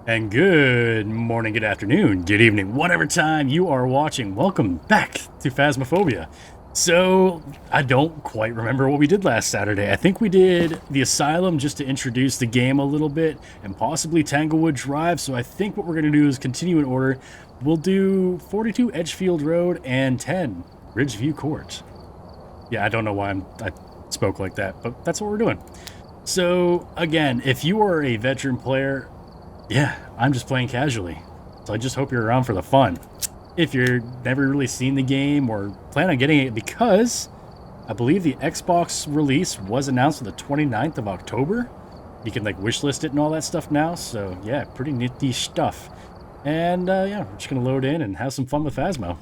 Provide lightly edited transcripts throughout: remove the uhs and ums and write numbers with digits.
And good morning, good afternoon, good evening, whatever time you are watching. Welcome back to Phasmophobia. So, I don't quite remember what we did last Saturday. I think we did the Asylum just to introduce the game a little bit and possibly Tanglewood Drive. So I think what we're going to do is continue in order. We'll do 42 Edgefield Road and 10 Ridgeview Court. Yeah, I don't know why I spoke like that, but that's what we're doing. So, again, if you are a veteran player, yeah, I'm just playing casually, so I just hope you're around for the fun. If you're never really seen the game or plan on getting it, because I believe the Xbox release was announced on the 29th of October. You can like wishlist it and all that stuff now, so yeah, pretty nifty stuff. And yeah, we're just gonna load in and have some fun with Phasmo.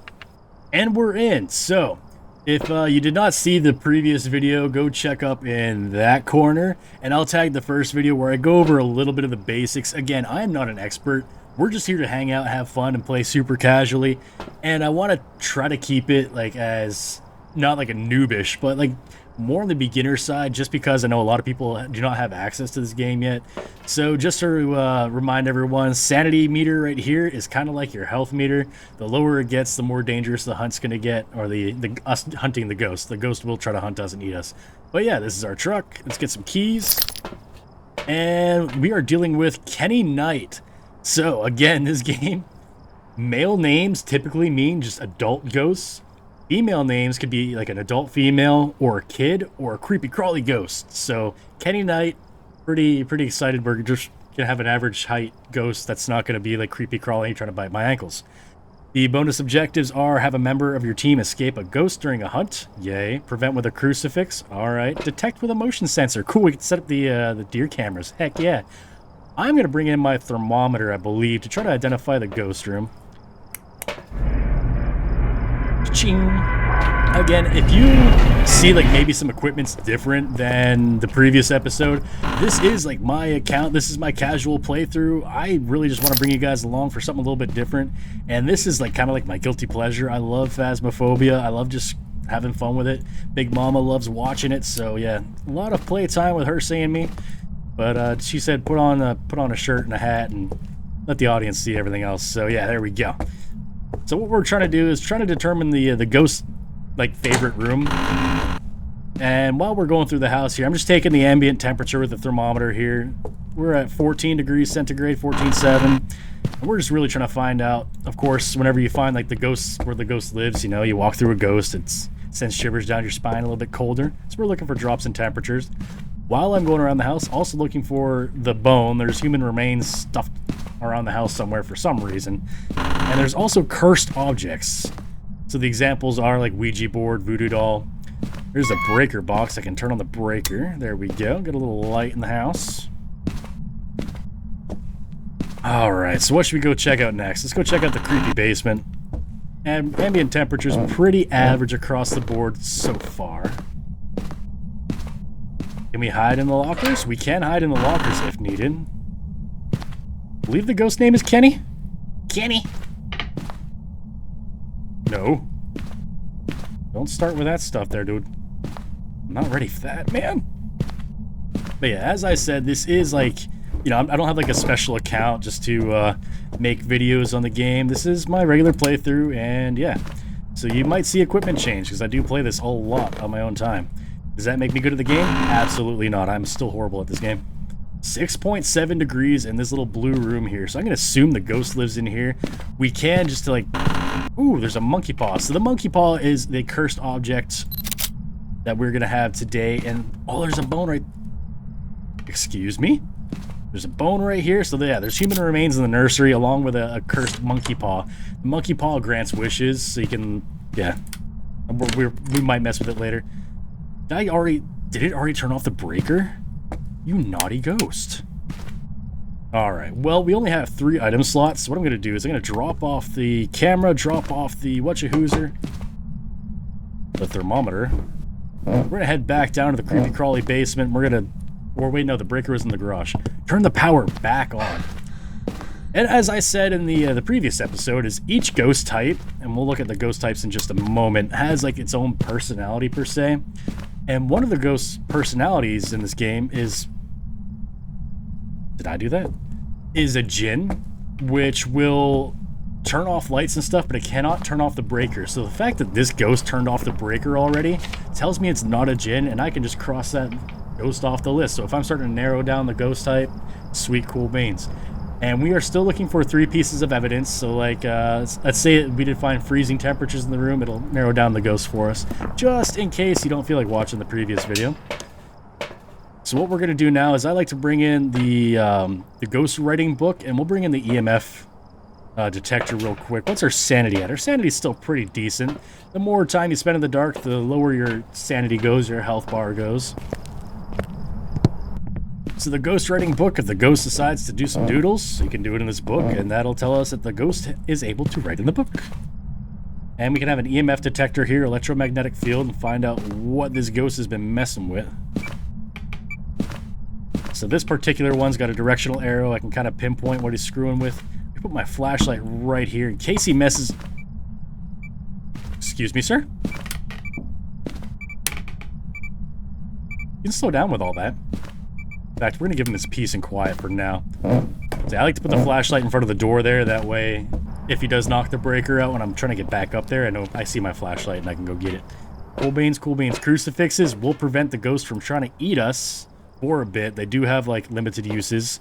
And we're in, so if you did not see the previous video, go check up in that corner, and I'll tag the first video where I go over a little bit of the basics. Again, I am not an expert. We're just here to hang out, have fun, and play super casually, and I want to try to keep it like as, not like a noobish, but like more on the beginner side, just because I know a lot of people do not have access to this game yet. So just to remind everyone, sanity meter right here is kind of like your health meter. The lower it gets, the more dangerous the hunt's gonna get, or us hunting the ghost. The ghost will try to hunt us and eat us. But yeah, this is our truck. Let's get some keys. And we are dealing with Kenny Knight. So again, this game, male names typically mean just adult ghosts. Female names could be like an adult female or a kid or a creepy crawly ghost. So Kenny Knight, pretty excited. We're just gonna have an average height ghost that's not gonna be like creepy crawly trying to bite my ankles. The bonus objectives are: have a member of your team escape a ghost during a hunt. Yay. Prevent with a crucifix. All right. Detect with a motion sensor. Cool. We can set up the deer cameras. Heck yeah. I'm gonna bring in my thermometer, I believe, to try to identify the ghost room. Ching. Again, if you see like maybe some equipment's different than the previous episode, this is like my account. This is my casual playthrough. I really just want to bring you guys along for something a little bit different. And this is like kind of like my guilty pleasure. I love Phasmophobia. I love just having fun with it. Big Mama loves watching it. So yeah, a lot of playtime with her seeing me. But she said put on a shirt and a hat and let the audience see everything else. So yeah, there we go. So what we're trying to do is trying to determine the ghost like favorite room. And while we're going through the house here, I'm just taking the ambient temperature with the thermometer here. We're at 14 degrees centigrade, 14.7. And we're just really trying to find out, of course, whenever you find like the ghost, where the ghost lives, you know, you walk through a ghost, it sends shivers down your spine, a little bit colder. So we're looking for drops in temperatures. While I'm going around the house, also looking for the bone. There's human remains stuffed around the house somewhere for some reason. And there's also cursed objects. So the examples are like Ouija board, voodoo doll. There's a breaker box. I can turn on the breaker. There we go. Get a little light in the house. Alright, so what should we go check out next? Let's go check out the creepy basement. And ambient temperature's pretty average across the board so far. Can we hide in the lockers? We can hide in the lockers if needed. I believe the ghost name is Kenny? Kenny! No. Don't start with that stuff there, dude. I'm not ready for that, man. But yeah, as I said, this is like, you know, I don't have like a special account just to make videos on the game. This is my regular playthrough, and yeah. So you might see equipment change, because I do play this a lot on my own time. Does that make me good at the game? Absolutely not. I'm still horrible at this game. 6.7 degrees in this little blue room here. So I'm going to assume the ghost lives in here. We can just like... Ooh, there's a monkey paw. So the monkey paw is the cursed object that we're going to have today. And, oh, there's a bone right... Excuse me? There's a bone right here. So yeah, there's human remains in the nursery along with a cursed monkey paw. The monkey paw grants wishes, so you can... Yeah. We might mess with it later. Did it already turn off the breaker? You naughty ghost. Alright, well, we only have 3 item slots. So what I'm going to do is I'm going to drop off the camera, drop off the whatcha-hoozer, the thermometer. We're going to head back down to the creepy crawly basement. We're going to... Or wait, no, the breaker was in the garage. Turn the power back on. And as I said in the previous episode, is each ghost type, and we'll look at the ghost types in just a moment, has like its own personality per se. And one of the ghost personalities in this game is... Did I do that? is a djinn, which will turn off lights and stuff, but it cannot turn off the breaker. So the fact that this ghost turned off the breaker already tells me it's not a djinn, and I can just cross that ghost off the list. So if I'm starting to narrow down the ghost type, sweet cool beans. And we are still looking for 3 pieces of evidence. So like, let's say we did find freezing temperatures in the room, it'll narrow down the ghost for us, just in case you don't feel like watching the previous video. So what we're going to do now is I like to bring in the ghost writing book, and we'll bring in the EMF detector real quick. What's our sanity at? Our sanity is still pretty decent. The more time you spend in the dark, the lower your sanity goes, your health bar goes. So the ghost writing book, if the ghost decides to do some doodles, you can do it in this book, and that'll tell us that the ghost is able to write in the book. And we can have an EMF detector here, electromagnetic field, and find out what this ghost has been messing with. So this particular one's got a directional arrow. I can kind of pinpoint what he's screwing with. I put my flashlight right here in case he messes... Excuse me, sir? You can slow down with all that. In fact, we're going to give him his peace and quiet for now. So I like to put the flashlight in front of the door there. That way, if he does knock the breaker out when I'm trying to get back up there, I know I see my flashlight and I can go get it. Cool beans, cool beans. Crucifixes will prevent the ghost from trying to eat us for a bit. They do have, like, limited uses.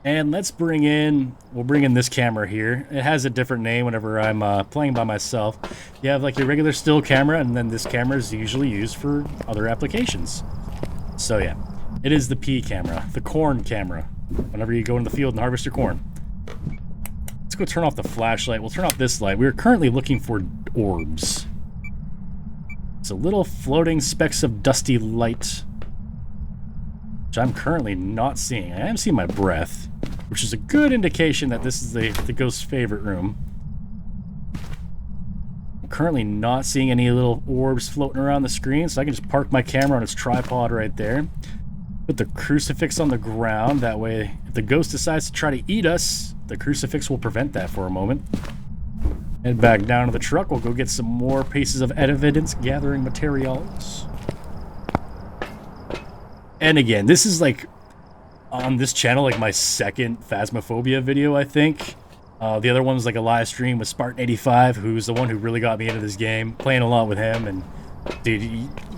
And let's bring in... We'll bring in this camera here. It has a different name whenever I'm playing by myself. You have, like, your regular still camera, and then this camera is usually used for other applications. So, yeah. It is the P camera, the corn camera, whenever you go in the field and harvest your corn. Let's go turn off the flashlight. We'll turn off this light. We're currently looking for orbs. So little floating specks of dusty light, which I'm currently not seeing. I am seeing my breath, which is a good indication that this is the ghost's favorite room. I'm currently not seeing any little orbs floating around the screen, so I can just park my camera on its tripod right there. Put the crucifix on the ground. That way, if the ghost decides to try to eat us, the crucifix will prevent that for a moment. Head back down to the truck. We'll go get some more pieces of evidence gathering materials. And again, this is like on this channel, like my second Phasmophobia video, I think. The other one was like a live stream with Spartan85, who's the one who really got me into this game. Playing a lot with him, and dude,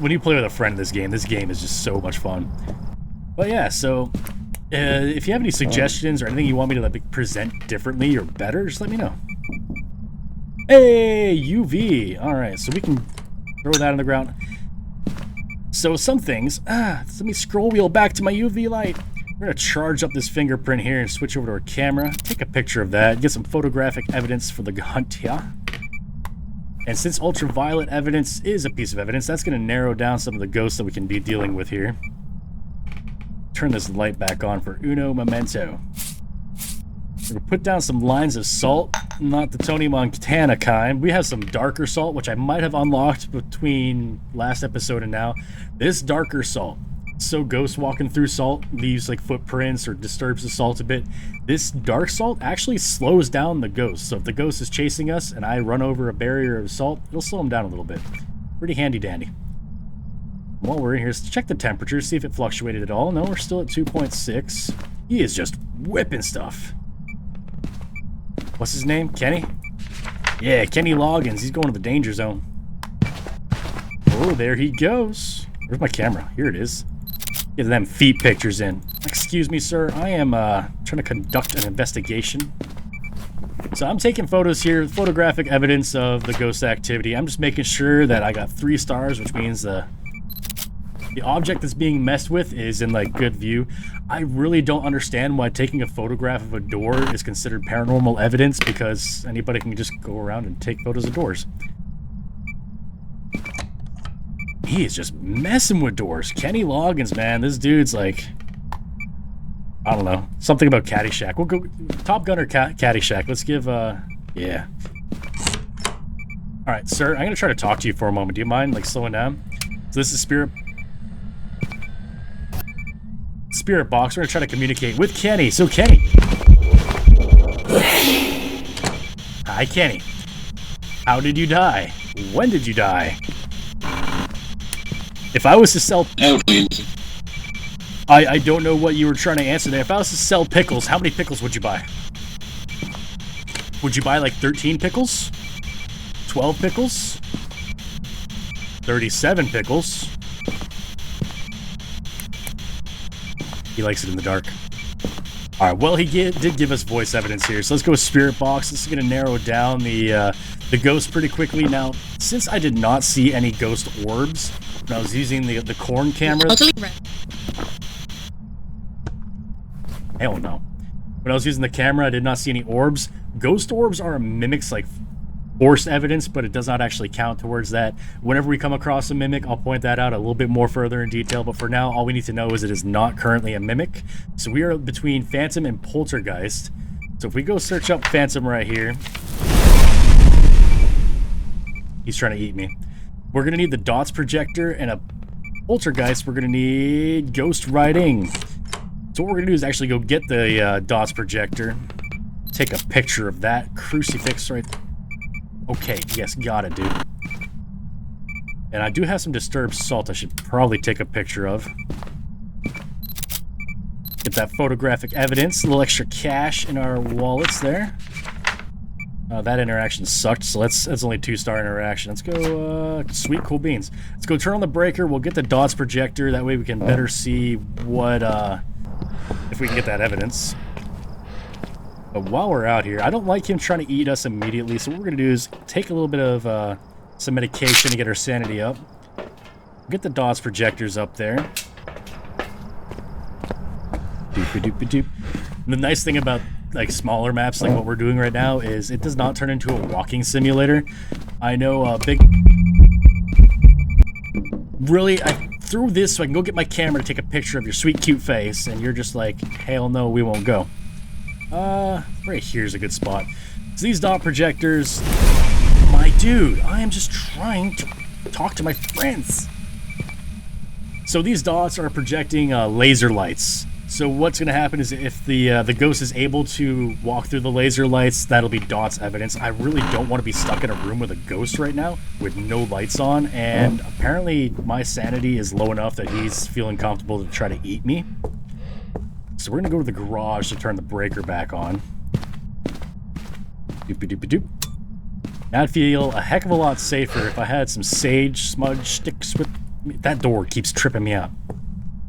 when you play with a friend in this game is just so much fun. But yeah, so if you have any suggestions or anything you want me to like present differently or better, just let me know. Hey, UV. All right, so we can throw that on the ground. So some things, let me scroll wheel back to my UV light. We're gonna charge up this fingerprint here and switch over to our camera. Take a picture of that, get some photographic evidence for the hunt here. And since ultraviolet evidence is a piece of evidence, that's gonna narrow down some of the ghosts that we can be dealing with here. Turn this light back on for uno momento. We're gonna put down some lines of salt, not the Tony Montana kind. We have some darker salt, which I might have unlocked between last episode and now. This darker salt, so ghosts walking through salt leaves like footprints or disturbs the salt a bit. This dark salt actually slows down the ghost. So if the ghost is chasing us and I run over a barrier of salt, it'll slow him down a little bit. Pretty handy dandy. While we're in here, let's check the temperature, see if it fluctuated at all. No, we're still at 2.6. He is just whipping stuff. What's his name? Kenny? Yeah, Kenny Loggins. He's going to the danger zone. Oh, there he goes. Where's my camera? Here it is. Get them feet pictures in. Excuse me, sir. I am trying to conduct an investigation. So I'm taking photos here, photographic evidence of the ghost activity. I'm just making sure that I got 3 stars, which means the object that's being messed with is in like good view. I really don't understand why taking a photograph of a door is considered paranormal evidence, because anybody can just go around and take photos of doors. He is just messing with doors. Kenny Loggins, man, this dude's like, I don't know, something about Caddyshack. We'll go Top Gun or Caddyshack. Let's give yeah. All right, sir, I'm gonna try to talk to you for a moment. Do you mind like slowing down? So this is Spirit Box. We're gonna try to communicate with Kenny. So Kenny. Hi, Kenny. How did you die? When did you die? If I was to sell... I don't know what you were trying to answer there. If I was to sell pickles, how many pickles would you buy? Would you buy like 13 pickles? 12 pickles? 37 pickles? He likes it in the dark. Alright, well, he did give us voice evidence here, so let's go with Spirit Box. This is going to narrow down the ghost pretty quickly. Now, since I did not see any ghost orbs when I was using the corn camera... Hell no. When I was using the camera, I did not see any orbs. Ghost orbs are mimics, like, forced evidence, but it does not actually count towards that. Whenever we come across a mimic, I'll point that out a little bit more further in detail, but for now, all we need to know is it is not currently a mimic. So we are between Phantom and Poltergeist. So if we go search up Phantom right here... He's trying to eat me. We're going to need the dots projector, and a Poltergeist, we're going to need ghost writing. So what we're going to do is actually go get the dots projector, take a picture of that crucifix right there. Okay, yes, got it, dude. And I do have some disturbed salt I should probably take a picture of. Get that photographic evidence, a little extra cash in our wallets there. That interaction sucked, so that's only 2-star interaction. Let's go, sweet, cool beans. Let's go turn on the breaker, we'll get the dots projector, that way we can better see what, if we can get that evidence. But while we're out here, I don't like him trying to eat us immediately, so what we're going to do is take a little bit of some medication to get our sanity up. Get the dots projectors up there. Doop-a-doop-a-doop. And the nice thing about like smaller maps like what we're doing right now is it does not turn into a walking simulator. I know really, I threw this so I can go get my camera to take a picture of your sweet cute face, and you're just like, hell no, we won't go. Right here's a good spot. So these dot projectors, my dude, I am just trying to talk to my friends. So these dots are projecting laser lights. So what's going to happen is if the ghost is able to walk through the laser lights, that'll be dots evidence. I really don't want to be stuck in a room with a ghost right now with no lights on, and apparently my sanity is low enough that he's feeling comfortable to try to eat me. So we're going to go to the garage to turn the breaker back on. Doop-a-doop-a-doop. Now I'd feel a heck of a lot safer if I had some sage smudge sticks with me. That door keeps tripping me out.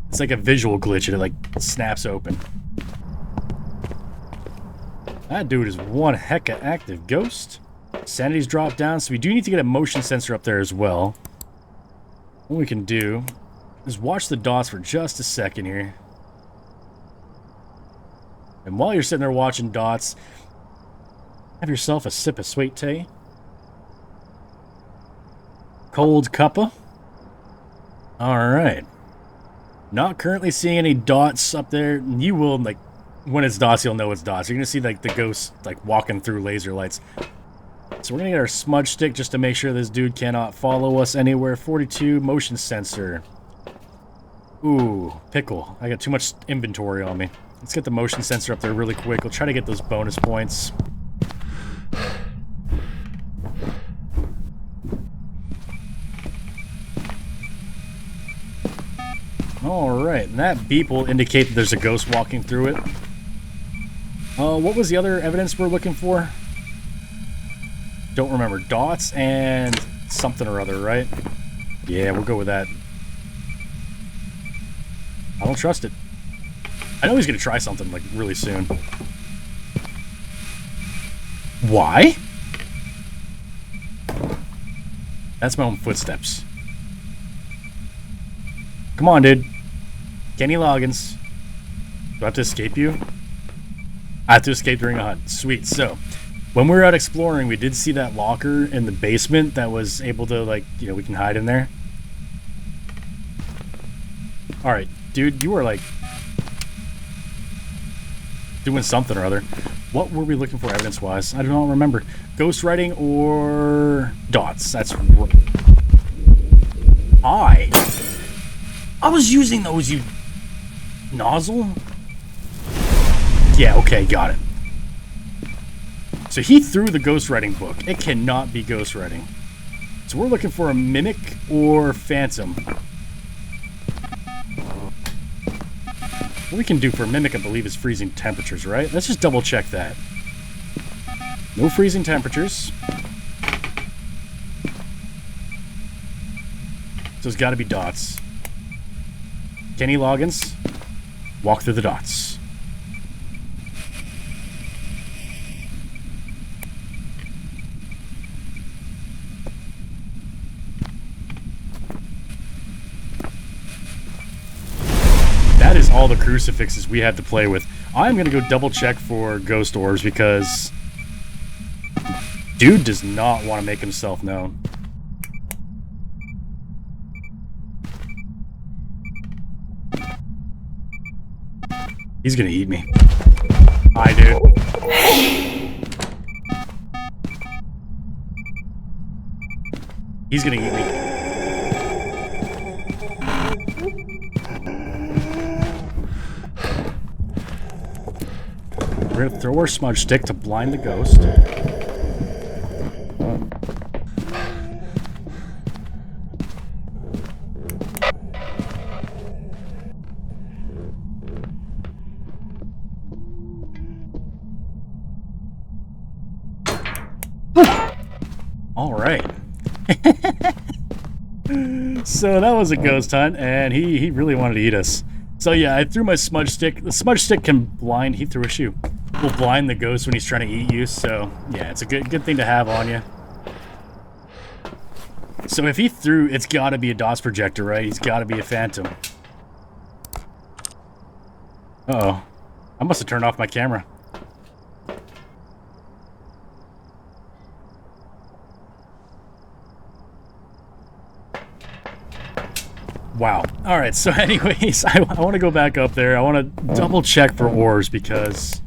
It's like a visual glitch, and it like snaps open. That dude is one heck of active ghost. Sanity's dropped down, so we do need to get a motion sensor up there as well. What we can do is watch the dots for just a second here. And while you're sitting there watching dots, have yourself a sip of sweet tea. Cold cuppa. Alright. Not currently seeing any dots up there. You will, like, when it's dots, you'll know it's dots. You're going to see, like, the ghost, like, walking through laser lights. So we're going to get our smudge stick just to make sure this dude cannot follow us anywhere. 42, motion sensor. Ooh, pickle. I got too much inventory on me. Let's get the motion sensor up there really quick. We'll try to get those bonus points. Alright, and that beep will indicate that there's a ghost walking through it. What was the other evidence we're looking for? Don't remember. Dots and something or other, right? Yeah, we'll go with that. I don't trust it. I know he's going to try something, like, really soon. Why? That's my own footsteps. Come on, dude. Kenny Loggins. Do I have to escape you? I have to escape during a hunt. Sweet. So, when we were out exploring, we did see that locker in the basement that was able to, like, you know, we can hide in there. Alright, dude, you were, like, doing something or other. What were we looking for evidence-wise? I don't remember. Ghost writing or dots. That's right. I was using those, you nozzle? Yeah, okay, got it. So he threw the ghostwriting book. It cannot be ghostwriting. So we're looking for a mimic or phantom. What we can do for Mimic, I believe, is freezing temperatures, right? Let's just double check that. No freezing temperatures. So it's got to be dots. Kenny Loggins, walk through the dots. That is all the crucifixes we have to play with. I'm going to go double check for ghost orbs because dude does not want to make himself known. He's gonna eat me. Hi, dude. He's gonna eat me. We're gonna throw our smudge stick to blind the ghost. All right. So that was a ghost hunt, and he really wanted to eat us. So yeah, I threw my smudge stick. The smudge stick can blind. He threw a shoe. Will blind the ghost when he's trying to eat you. So yeah, it's a good thing to have on you. So if he threw, it's got to be a DOS projector, right? He's got to be a phantom. Uh-oh. I must have turned off my camera. Wow. All right. So anyways, I want to go back up there. I want to double check for orbs because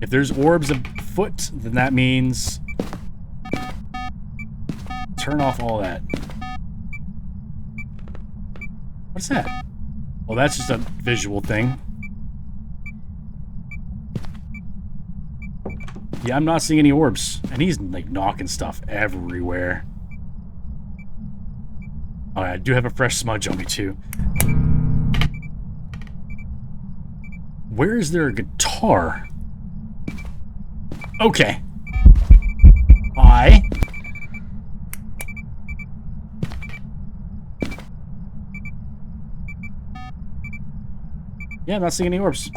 if there's orbs afoot, then that means turn off all that. What's that? Well, that's just a visual thing. Yeah, I'm not seeing any orbs. And he's like knocking stuff everywhere. Oh, I do have a fresh smudge on me, too. Where is there a guitar? Okay. Hi. Yeah, I'm not seeing any orbs.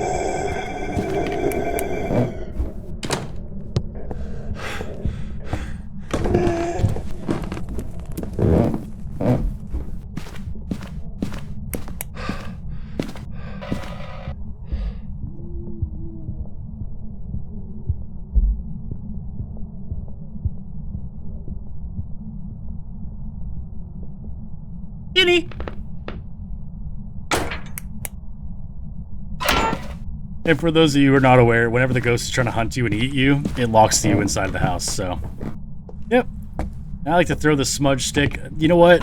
And for those of you who are not aware, whenever the ghost is trying to hunt you and eat you, it locks you inside the house, so. Yep. I like to throw the smudge stick. You know what?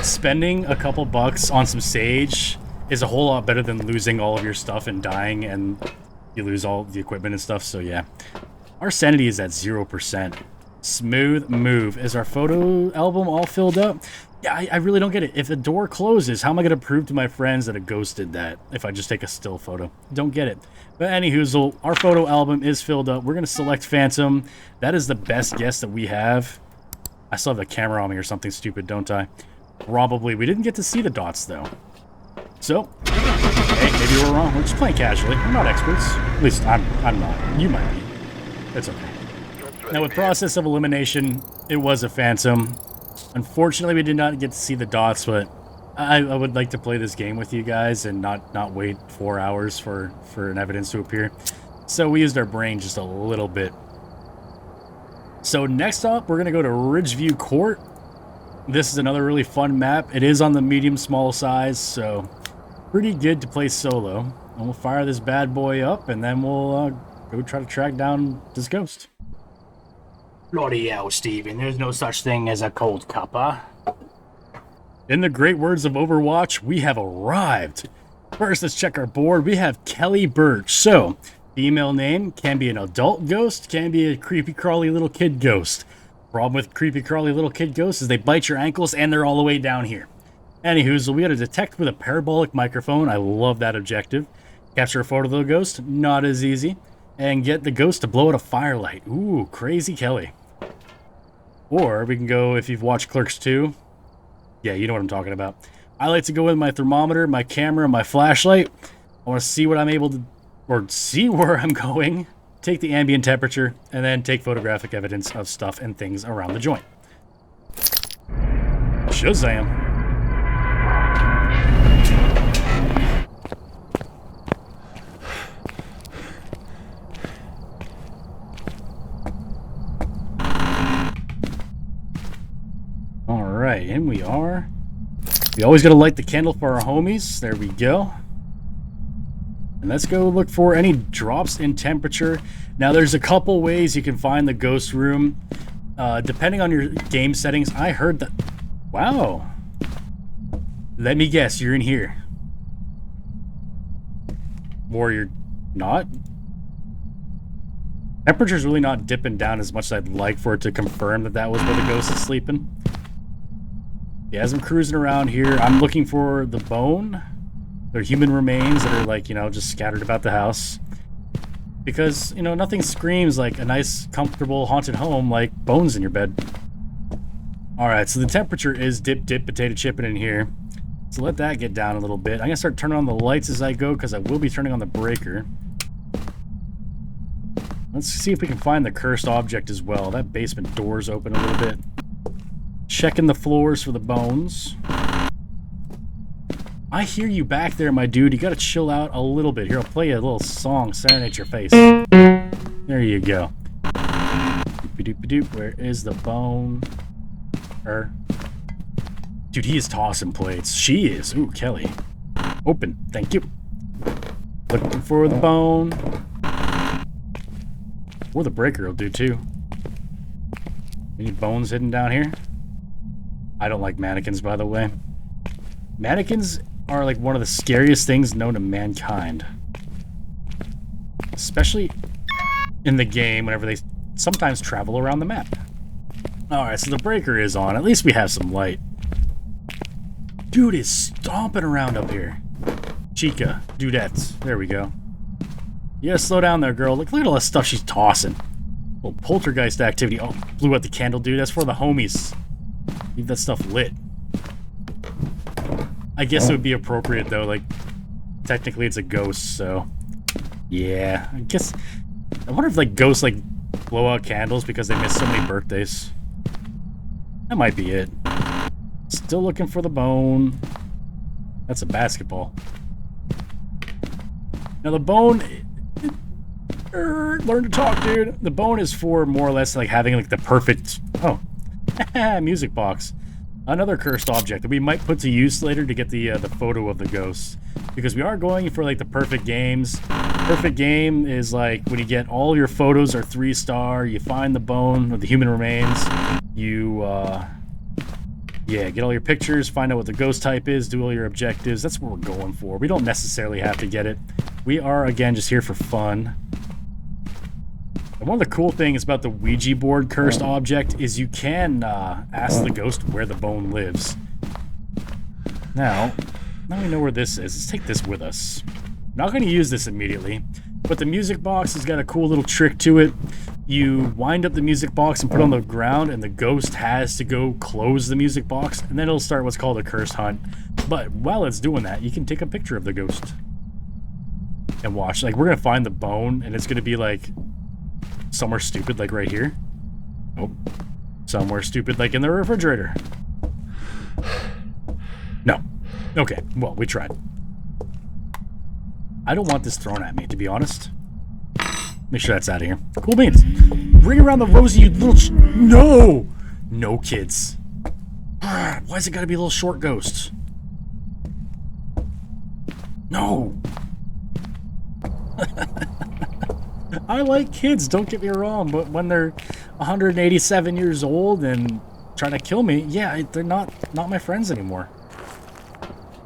Spending a couple bucks on some sage is a whole lot better than losing all of your stuff and dying and you lose all the equipment and stuff, so yeah. Our sanity is at 0%. Smooth move. Is our photo album all filled up? Yeah, I really don't get it. If the door closes, how am I going to prove to my friends that a ghost did that if I just take a still photo? Don't get it. But anywho, our photo album is filled up. We're going to select Phantom. That is the best guess that we have. I still have the camera on me or something stupid, don't I? Probably. We didn't get to see the dots, though. So, hey, maybe we're wrong. We're just playing casually. We're not experts. At least I'm not. You might be. It's okay. Now, with process of elimination, it was a Phantom. Unfortunately, we did not get to see the dots, but I would like to play this game with you guys and not wait 4 hours for an evidence to appear. So we used our brain just a little bit. So next up, we're going to go to Ridgeview Court. This is another really fun map. It is on the medium-small size, so pretty good to play solo. And we'll fire this bad boy up, and then we'll go try to track down this ghost. Bloody hell, Steven. There's no such thing as a cold cuppa. In the great words of Overwatch, we have arrived. First, let's check our board. We have Kelly Birch. So, female name, can be an adult ghost, can be a creepy crawly little kid ghost. Problem with creepy crawly little kid ghosts is they bite your ankles and they're all the way down here. Anywho, so we got to detect with a parabolic microphone. I love that objective. Capture a photo of the ghost, not as easy. And get the ghost to blow out a firelight. Ooh, crazy Kelly. Or we can go, if you've watched Clerks 2, yeah, you know what I'm talking about. I like to go with my thermometer, my camera, my flashlight. I want to see what I'm able to, or see where I'm going, take the ambient temperature, and then take photographic evidence of stuff and things around the joint. Shazam. Alright, and we are. We always gotta light the candle for our homies. There we go. And let's go look for any drops in temperature. Now, there's a couple ways you can find the ghost room. Depending on your game settings, I heard that... Wow. Let me guess, you're in here. Or you're not? Temperature's really not dipping down as much as I'd like for it to confirm that that was where the ghost is sleeping. Yeah, as I'm cruising around here, I'm looking for the bone. They're human remains that are, like, you know, just scattered about the house. Because, you know, nothing screams like a nice, comfortable, haunted home like bones in your bed. Alright, so the temperature is dip potato chipping in here. So let that get down a little bit. I'm going to start turning on the lights as I go because I will be turning on the breaker. Let's see if we can find the cursed object as well. That basement door's open a little bit. Checking the floors for the bones. I hear you back there, my dude. You gotta chill out a little bit. Here, I'll play you a little song, serenade your face. There you go. Doop-a-doop-a-doop. Where is the bone? Dude, he is tossing plates. She is. Ooh, Kelly. Open. Thank you. Looking for the bone. Or the breaker will do, too. Any bones hidden down here? I don't like mannequins, by the way. Mannequins are like one of the scariest things known to mankind. Especially in the game whenever they sometimes travel around the map. Alright, so the breaker is on. At least we have some light. Dude is stomping around up here. Chica, dudettes. There we go. You gotta slow down there, girl. Look at all that stuff she's tossing. Little poltergeist activity. Oh, blew out the candle, dude. That's for the homies. Leave that stuff lit. I guess it would be appropriate, though. Like, technically it's a ghost, so... Yeah, I guess... I wonder if, like, ghosts, like, blow out candles because they miss so many birthdays. That might be it. Still looking for the bone. That's a basketball. Now, the bone... learn to talk, dude. The bone is for more or less, like, having, like, the perfect... Oh. Music box. Another cursed object that we might put to use later to get the photo of the ghost. Because we are going for, like, the perfect games. Perfect game is, like, when you get all your photos are 3-star, you find the bone of the human remains, you, yeah, get all your pictures, find out what the ghost type is, do all your objectives. That's what we're going for. We don't necessarily have to get it. We are, again, just here for fun. And one of the cool things about the Ouija board cursed object is you can ask the ghost where the bone lives. Now we know where this is. Let's take this with us. Not going to use this immediately, but the music box has got a cool little trick to it. You wind up the music box and put it on the ground, and the ghost has to go close the music box, and then it'll start what's called a cursed hunt. But while it's doing that, you can take a picture of the ghost and watch. Like, we're going to find the bone, and it's going to be like... somewhere stupid, like right here. Oh. Somewhere stupid, like in the refrigerator. No. Okay, well, we tried. I don't want this thrown at me, to be honest. Make sure that's out of here. Cool beans. Ring around the rosy, you little... No! No, kids. Why's it gotta be a little short ghost? No! I like kids, don't get me wrong, but when they're 187 years old and trying to kill me, yeah, they're not my friends anymore.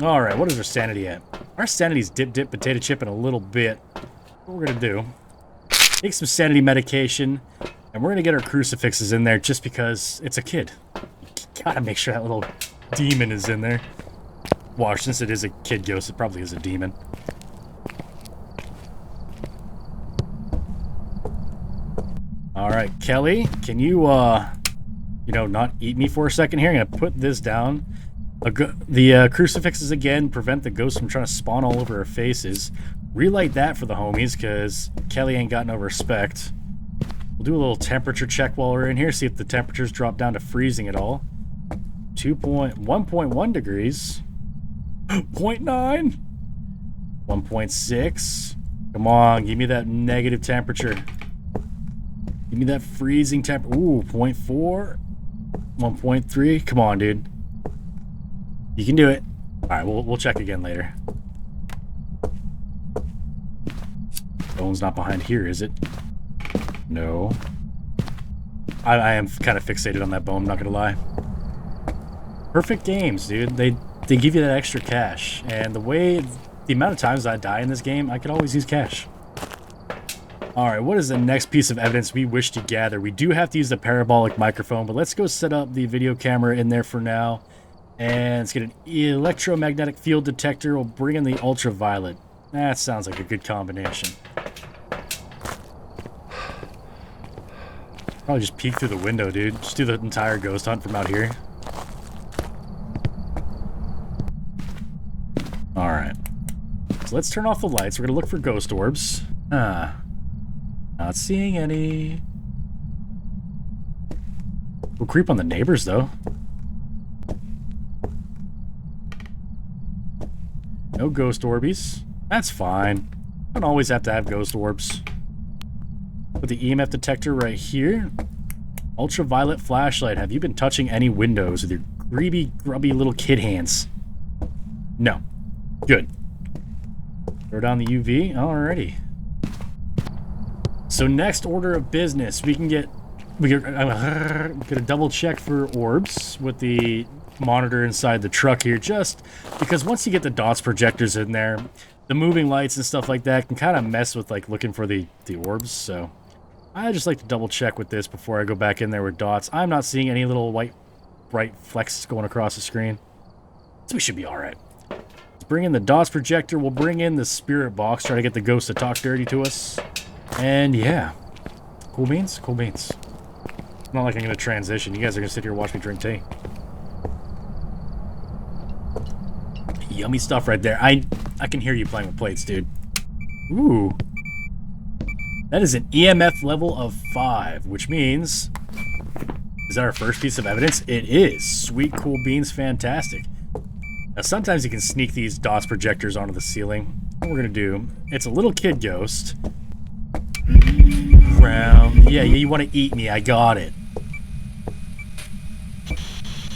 Alright, what is our sanity at? Our sanity's dip potato chipping a little bit. What we're gonna do, take some sanity medication, and we're gonna get our crucifixes in there just because it's a kid. You gotta make sure that little demon is in there. Watch, since it is a kid ghost, it probably is a demon. Alright, Kelly, can you, you know, not eat me for a second here? I'm gonna put this down. The crucifixes again prevent the ghost from trying to spawn all over our faces. Relight that for the homies, because Kelly ain't got no respect. We'll do a little temperature check while we're in here, see if the temperatures drop down to freezing at all. 1.1 degrees. 0.9. 1.6. Come on, give me that negative temperature. Give me that freezing temp. Ooh, 0.4. 1.3. Come on, dude. You can do it. All right, we'll check again later. Bone's not behind here, is it? No. I am kind of fixated on that bone, I'm not gonna lie. Perfect games, dude. They give you that extra cash, and the amount of times I die in this game, I could always use cash. All right, what is the next piece of evidence we wish to gather? We do have to use the parabolic microphone, but let's go set up the video camera in there for now. And let's get an electromagnetic field detector. We'll bring in the ultraviolet. That sounds like a good combination. Probably just peek through the window, dude. Just do the entire ghost hunt from out here. Alright. So let's turn off the lights. We're going to look for ghost orbs. Not seeing any. We'll creep on the neighbors, though. No ghost orbies. That's fine. Don't always have to have ghost orbs. Put the EMF detector right here. Ultraviolet flashlight. Have you been touching any windows with your grubby little kid hands? No. Good. Throw down the UV. Alrighty. So next order of business, I'm gonna double check for orbs with the monitor inside the truck here, just because once you get the dots projectors in there, the moving lights and stuff like that can kind of mess with like looking for the orbs. So I just like to double check with this before I go back in there with dots. I'm not seeing any little white bright flecks going across the screen, so we should be all right. Let's bring in the dots projector. We'll bring in the spirit box, try to get the ghost to talk dirty to us. And yeah, cool beans, cool beans. It's not like I'm gonna transition. You guys are gonna sit here and watch me drink tea. Yummy stuff right there. I can hear you playing with plates, dude. Ooh. That is an EMF level of 5, which means... Is that our first piece of evidence? It is. Sweet, cool beans, fantastic. Now, sometimes you can sneak these dots projectors onto the ceiling. What we're going to do... It's a little kid ghost. Round. Yeah, you want to eat me. I got it.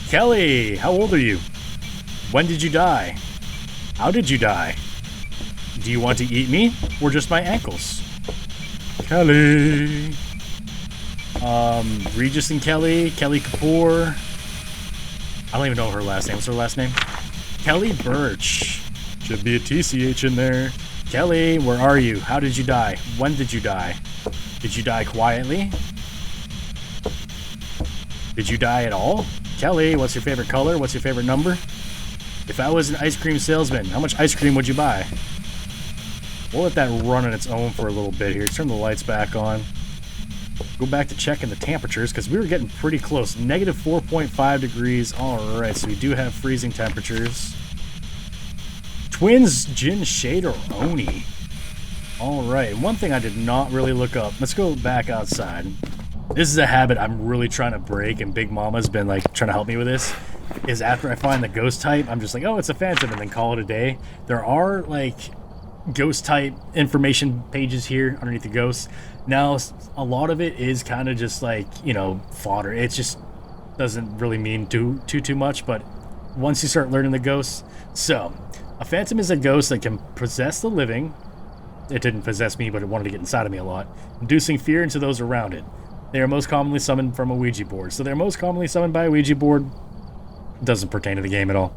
Kelly, how old are you? When did you die? How did you die? Do you want to eat me or just my ankles? Kelly. Regis and Kelly. Kelly Kapoor. I don't even know her last name. What's her last name? Kelly Birch. Should be a TCH in there. Kelly, where are you? How did you die? When did you die? Did you die quietly? Did you die at all? Kelly, what's your favorite color? What's your favorite number? If I was an ice cream salesman, how much ice cream would you buy? We'll let that run on its own for a little bit here. Turn the lights back on. Go back to checking the temperatures, because we were getting pretty close. Negative 4.5 degrees. Alright, so we do have freezing temperatures. Twins, Jin, Shade, or Oni? Alright, one thing I did not really look up. Let's go back outside. This is a habit I'm really trying to break, and Big Mama's been like trying to help me with this. Is after I find the ghost type, I'm just like, oh, it's a phantom, and then call it a day. There are like ghost type information pages here underneath the ghosts. Now, a lot of it is kind of just like, you know, fodder. It just doesn't really mean too much, but once you start learning the ghosts. So, a phantom is a ghost that can possess the living. It didn't possess me, but it wanted to get inside of me a lot, inducing fear into those around it. They are most commonly summoned from a Ouija board. So they're most commonly summoned by a Ouija board. Doesn't pertain to the game at all.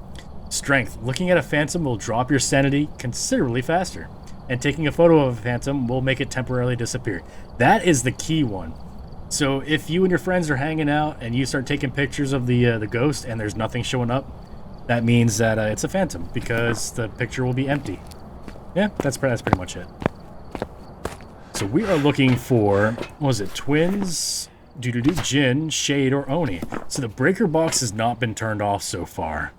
Strength. Looking at a phantom will drop your sanity considerably faster. And taking a photo of a phantom will make it temporarily disappear. That is the key one. So if you and your friends are hanging out and you start taking pictures of the ghost and there's nothing showing up, that means that it's a phantom because the picture will be empty. Yeah, that's pretty much it. So we are looking for, what was it, twins, Jin, Shade, or Oni. So the breaker box has not been turned off so far.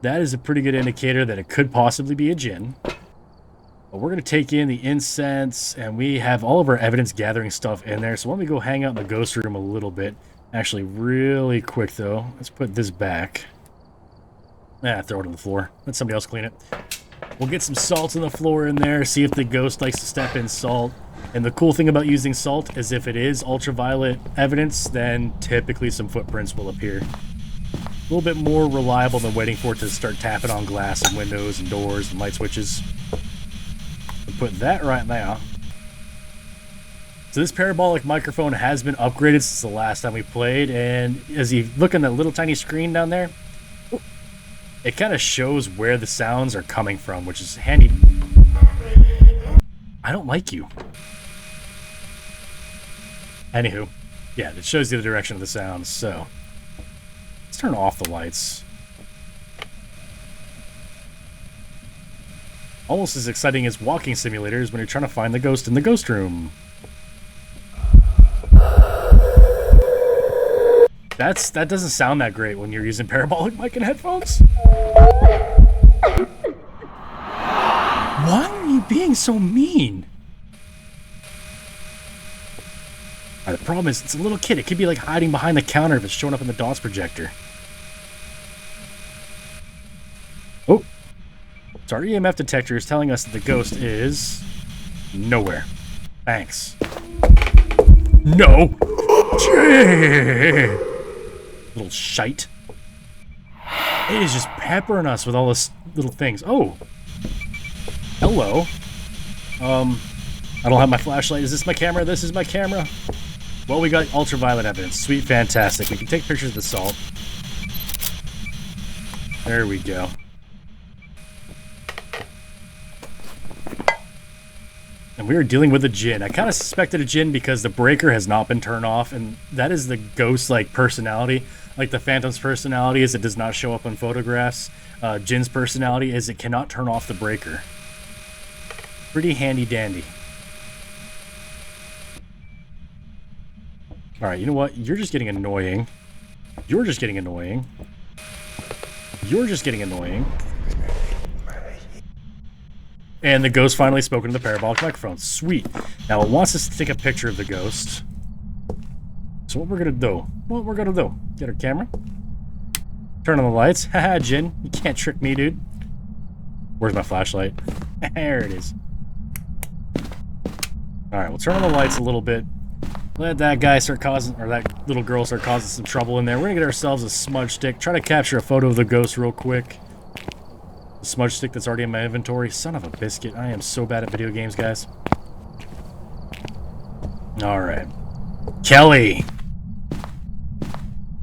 That is a pretty good indicator that it could possibly be a Jin. But we're going to take in the incense, and we have all of our evidence gathering stuff in there. So why don't we go hang out in the ghost room a little bit. Actually, really quick, though. Let's put this back. Throw it on the floor. Let somebody else clean it. We'll get some salt on the floor in there, see if the ghost likes to step in salt. And the cool thing about using salt is if it is ultraviolet evidence, then typically some footprints will appear. A little bit more reliable than waiting for it to start tapping on glass and windows and doors and light switches. We'll put that right now. So this parabolic microphone has been upgraded since the last time we played, and as you look on that little tiny screen down there, it kind of shows where the sounds are coming from, which is handy. I don't like you. Anywho, yeah, it shows you the direction of the sounds, so let's turn off the lights. Almost as exciting as walking simulators when you're trying to find the ghost in the ghost room. That doesn't sound that great when you're using parabolic mic and headphones. Why are you being so mean? The problem is, it's a little kid. It could be like hiding behind the counter if it's showing up in the DOS projector. Oh. So our EMF detector is telling us that the ghost is nowhere. Thanks. No. Little shite. It is just peppering us with all this little things. Oh. Hello. I don't have my flashlight. Is this my camera? This is my camera. Well, we got ultraviolet evidence. Sweet, fantastic. We can take pictures of the salt. There we go. And we are dealing with a Jin. I kind of suspected a Jin because the breaker has not been turned off, and that is the ghost-like personality. Like the Phantom's personality is it does not show up on photographs. Jin's personality is it cannot turn off the breaker. Pretty handy-dandy. Alright, you know what? You're just getting annoying. You're just getting annoying. You're just getting annoying. And the ghost finally spoke into the parabolic microphone. Sweet. Now it wants us to take a picture of the ghost. So what we're gonna do? What we're gonna do? Get our camera. Turn on the lights. Haha, Jin. You can't trick me, dude. Where's my flashlight? There it is. Alright, we'll turn on the lights a little bit. Let that guy start causing, or that little girl start causing some trouble in there. We're gonna get ourselves a smudge stick. Try to capture a photo of the ghost real quick. The smudge stick that's already in my inventory. Son of a biscuit. I am so bad at video games, guys. Alright. Kelly!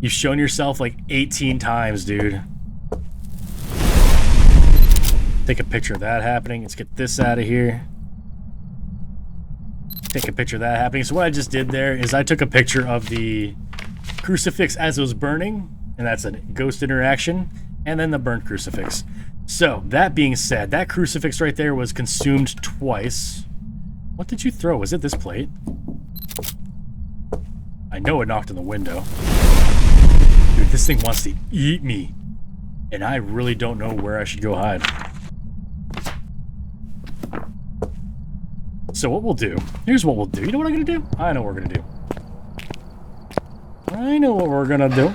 You've shown yourself like 18 times, dude. Take a picture of that happening. Let's get this out of here. Take a picture of that happening. So what I just did there is I took a picture of the crucifix as it was burning, and that's a ghost interaction, and then the burnt crucifix. So, that being said, that crucifix right there was consumed twice. What did you throw? Was it this plate? I know it knocked on the window. Dude, this thing wants to eat me. And I really don't know where I should go hide. So what we'll do, here's what we'll do. You know what I'm gonna do? I know what we're gonna do. I know what we're gonna do.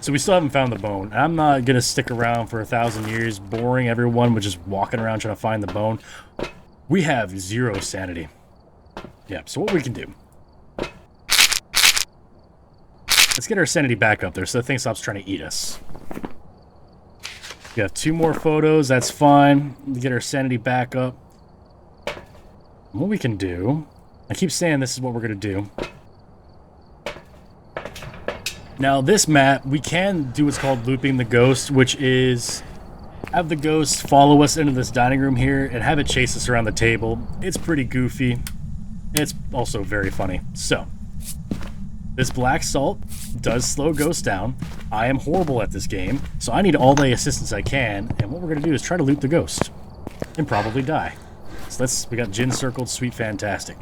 So we still haven't found the bone. I'm not gonna stick around for 1,000 years boring everyone with just walking around trying to find the bone. We have 0 sanity. Yeah, so what we can do. Let's get our sanity back up there so the thing stops trying to eat us. We have 2 more photos, that's fine. Get our sanity back up. What we can do, I keep saying this is what we're going to do. Now this map, we can do what's called looping the ghost, which is have the ghost follow us into this dining room here and have it chase us around the table. It's pretty goofy. It's also very funny. So, This black salt does slow ghosts down. I am horrible at this game, so I need all the assistance I can, and what we're going to do is try to loot the ghost. And probably die. So we got Jinn circled, sweet, fantastic.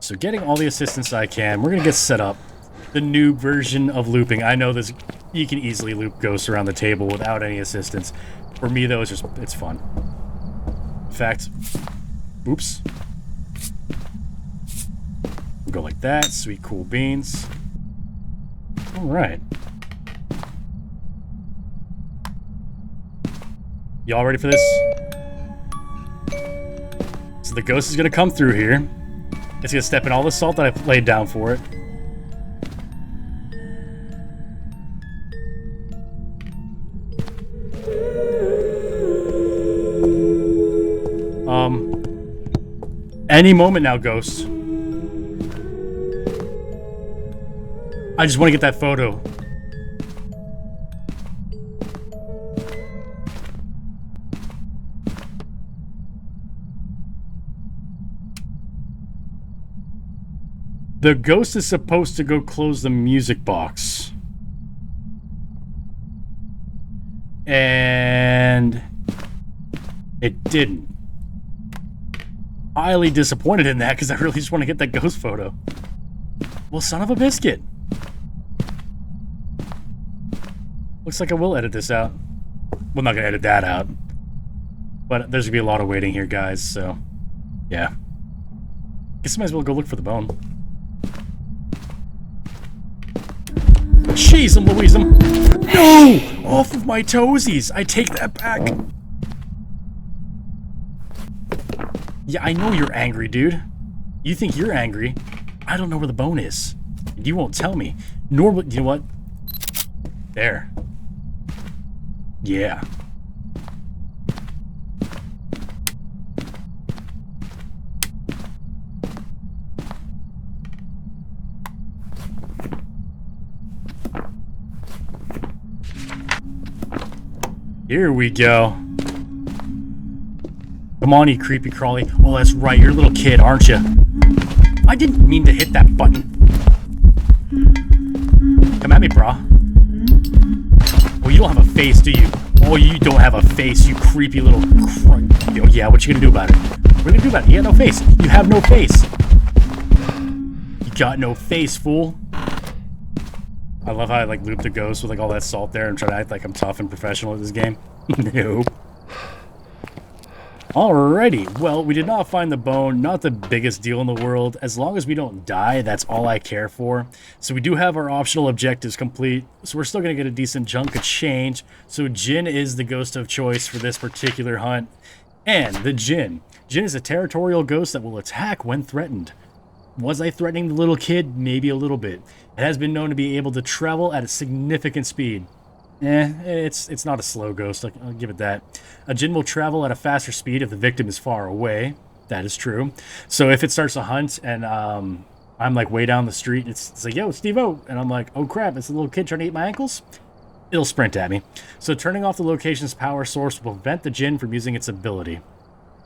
So getting all the assistance I can, we're going to get set up. The noob version of looping. I know this, you can easily loop ghosts around the table without any assistance. For me though, it's fun. In fact, oops. We'll go like that, sweet cool beans. Alright. Y'all ready for this? So the ghost is gonna come through here. It's gonna step in all the salt that I've laid down for it. Any moment now, ghost. I just want to get that photo. The ghost is supposed to go close the music box. And it didn't. Highly disappointed in that because I really just want to get that ghost photo. Well, son of a biscuit. Looks like I will edit this out. Well, I'm not going to edit that out. But there's going to be a lot of waiting here, guys, so... yeah. Guess I might as well go look for the bone. Jeez, Louise, no! Off of my toesies! I take that back! Yeah, I know you're angry, dude. You think you're angry. I don't know where the bone is. You won't tell me. Nor will... you know what? There. Yeah. Here we go. Come on, you creepy crawly. Oh, that's right. You're a little kid, aren't you? I didn't mean to hit that button. Come at me, brah. Oh, you don't have a face, do you? Oh, you don't have a face, you creepy little Oh, yeah, what you gonna do about it? What are you gonna do about it? You got no face. You have no face. You got no face, fool. I love how I, like, loop the ghost with, like, all that salt there and try to act like I'm tough and professional at this game. No. Alrighty, well, we did not find the bone, not the biggest deal in the world. As long as we don't die, that's all I care for. So we do have our optional objectives complete, so we're still going to get a decent chunk of change. So Jinn is the ghost of choice for this particular hunt. And the Jinn. Jinn is a territorial ghost that will attack when threatened. Was I threatening the little kid? Maybe a little bit. It has been known to be able to travel at a significant speed. It's not a slow ghost, I'll give it that. A Jinn will travel at a faster speed if the victim is far away. That is true. So if it starts a hunt and I'm like way down the street, it's like, yo, Steve-O, and I'm like, oh crap, it's a little kid trying to eat my ankles? It'll sprint at me. So turning off the location's power source will prevent the Jinn from using its ability.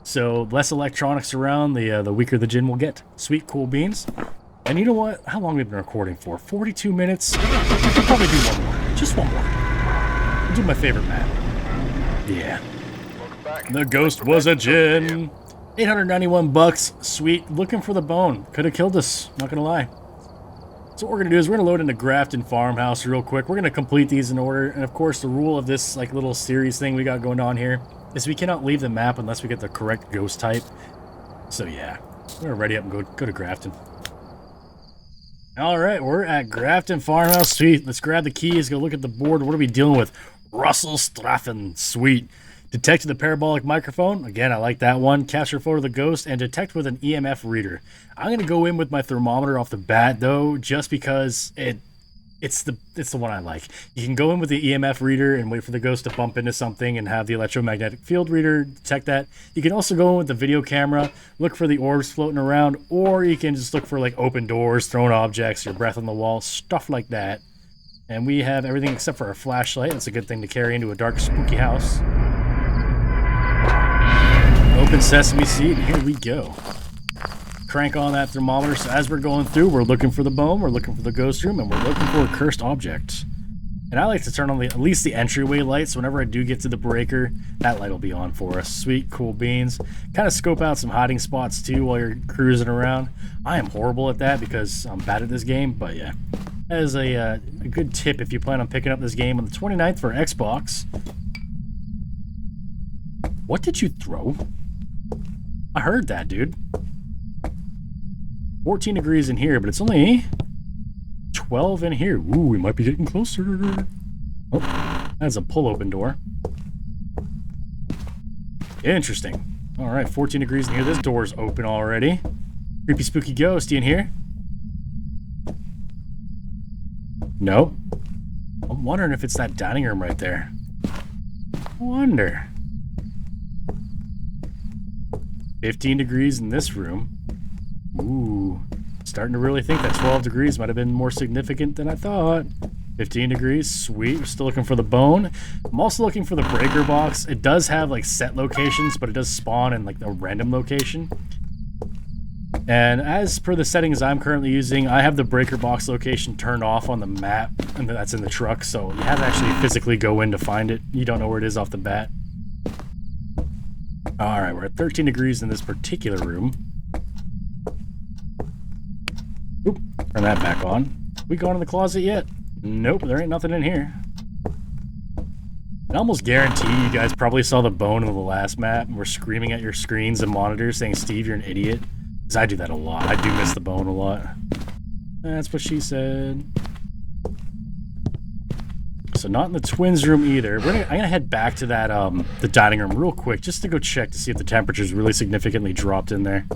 So less electronics around, the weaker the Jinn will get. Sweet, cool beans. And you know what? How long have we been recording for? 42 minutes? We could probably do one more. Just one more. I'll do my favorite map. Yeah. The ghost was a Jinn. 891 bucks. Sweet. Looking for the bone. Could have killed us. Not gonna lie. So what we're gonna do is we're gonna load into Grafton Farmhouse real quick. We're gonna complete these in order. And of course, the rule of this like little series thing we got going on here is we cannot leave the map unless we get the correct ghost type. So yeah, we're gonna ready up and go to Grafton. All right, we're at Grafton Farmhouse. Sweet. Let's grab the keys. Go look at the board. What are we dealing with? Russell Straffen. Sweet. Detect the parabolic microphone. Again, I like that one. Capture a photo of the ghost and detect with an EMF reader. I'm going to go in with my thermometer off the bat, though, just because it's the one I like. You can go in with the EMF reader and wait for the ghost to bump into something and have the electromagnetic field reader detect that. You can also go in with the video camera, look for the orbs floating around, or you can just look for like open doors, thrown objects, your breath on the wall, stuff like that. And we have everything except for our flashlight. That's a good thing to carry into a dark, spooky house. Open sesame seed, here we go. crank on that thermometer. So as we're going through, we're looking for the bone, we're looking for the ghost room, and we're looking for a cursed object. And I like to turn on at least the entryway light, so whenever I do get to the breaker, that light will be on for us. Sweet, cool beans. Kind of scope out some hiding spots too while you're cruising around. I am horrible at that because I'm bad at this game, but yeah. That is a good tip if you plan on picking up this game on the 29th for Xbox. What did you throw? I heard that, dude. 14 degrees in here, but it's only 12 in here. Ooh, we might be getting closer. Oh, that's a pull-open door. Interesting. All right, 14 degrees in here. This door's open already. Creepy, spooky ghost. You in here? Nope. I'm wondering if it's that dining room right there. I wonder. 15 degrees in this room. Ooh. Starting to really think that 12 degrees might have been more significant than I thought. 15 degrees, sweet. We're still looking for the bone. I'm also looking for the breaker box. It does have like set locations, but it does spawn in like a random location. And as per the settings I'm currently using, I have the breaker box location turned off on the map, and that's in the truck, so you have to actually physically go in to find it. You don't know where it is off the bat. Alright, we're at 13 degrees in this particular room. Oop, turn that back on. We gone in the closet yet? Nope, there ain't nothing in here. I almost guarantee you guys probably saw the bone in the last map and were screaming at your screens and monitors saying, Steve, you're an idiot. Because I do that a lot. I do miss the bone a lot. That's what she said. So not in the twins room either. I'm gonna head back to that the dining room real quick just to go check to see if the temperature's really significantly dropped in there.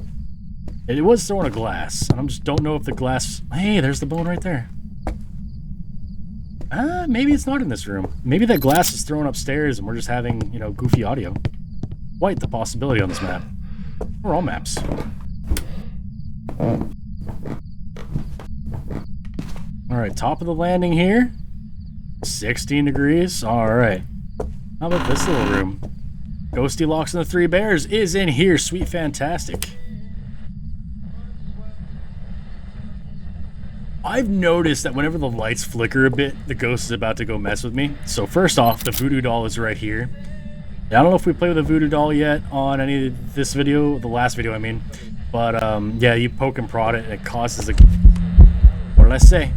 It was throwing a glass, and I just don't know if the glass... Hey, there's the bone right there. Maybe it's not in this room. Maybe that glass is thrown upstairs and we're just having, you know, goofy audio. Quite the possibility on this map. Or all maps. Alright, top of the landing here. 16 degrees. Alright. How about this little room? Ghosty Locks and the Three Bears is in here. Sweet, fantastic. I've noticed that whenever the lights flicker a bit, the ghost is about to go mess with me. So first off, the voodoo doll is right here. I don't know if we played with a voodoo doll yet on any of this video, the last video I mean. But yeah, you poke and prod it and it causes a... What did I say?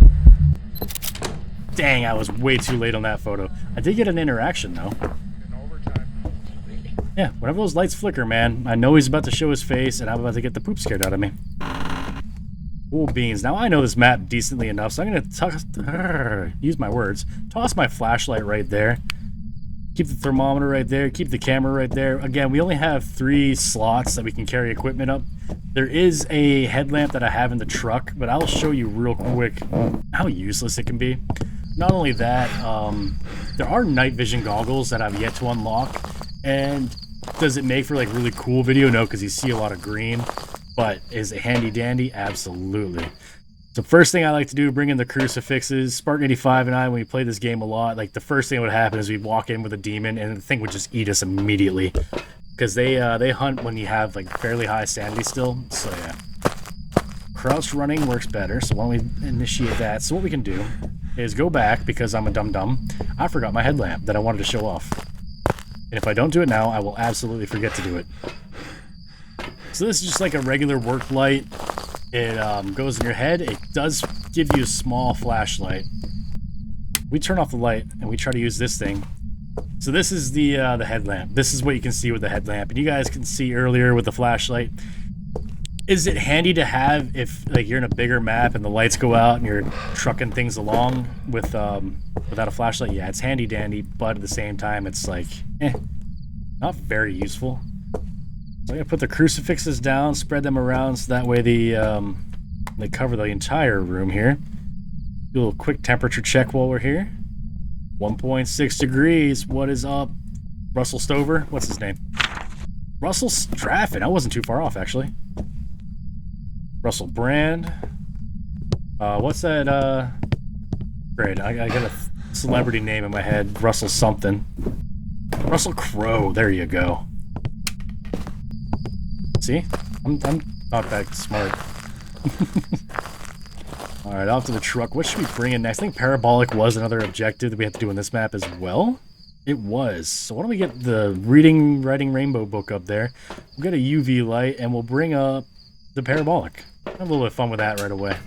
Dang, I was way too late on that photo. I did get an interaction though. Yeah, whenever those lights flicker, man, I know he's about to show his face and I'm about to get the poop scared out of me. Cool beans. Now I know this map decently enough, so I'm gonna use my words. Toss my flashlight right there. Keep the thermometer right there. Keep the camera right there. Again, we only have 3 slots that we can carry equipment up. There is a headlamp that I have in the truck, but I'll show you real quick how useless it can be. Not only that, there are night vision goggles that I've yet to unlock. And does it make for like really cool video? No, because you see a lot of green. But is it handy dandy? Absolutely. So first thing I like to do, bring in the crucifixes. Spartan 85 and I, when we play this game a lot, like the first thing that would happen is we'd walk in with a demon and the thing would just eat us immediately. Because they hunt when you have like fairly high sanity still. So yeah. Crouch running works better, so why don't we initiate that. So what we can do is go back, because I'm a dum-dum. I forgot my headlamp that I wanted to show off. And if I don't do it now, I will absolutely forget to do it. So this is just like a regular work light. It goes in your head. It does give you a small flashlight. We turn off the light and we try to use this thing. So this is the headlamp. This is what you can see with the headlamp. And you guys can see earlier with the flashlight. Is it handy to have if like you're in a bigger map and the lights go out and you're trucking things along with without a flashlight? Yeah, it's handy dandy, but at the same time it's like not very useful. So I'm gonna put the crucifixes down, spread them around so that way they cover the entire room here. Do a little quick temperature check while we're here. 1.6 degrees. What is up? Russell Stover? What's his name? Russell Straffen. I wasn't too far off actually. Russell Brand. What's that? Great. I got a celebrity name in my head. Russell something. Russell Crowe. There you go. See? I'm Not that smart. Alright, off to the truck. What should we bring in next? I think parabolic was another objective that we have to do in this map as well. It was. So why don't we get the Writing Rainbow book up there. We'll get a UV light, and we'll bring up the parabolic. Have a little bit of fun with that right away.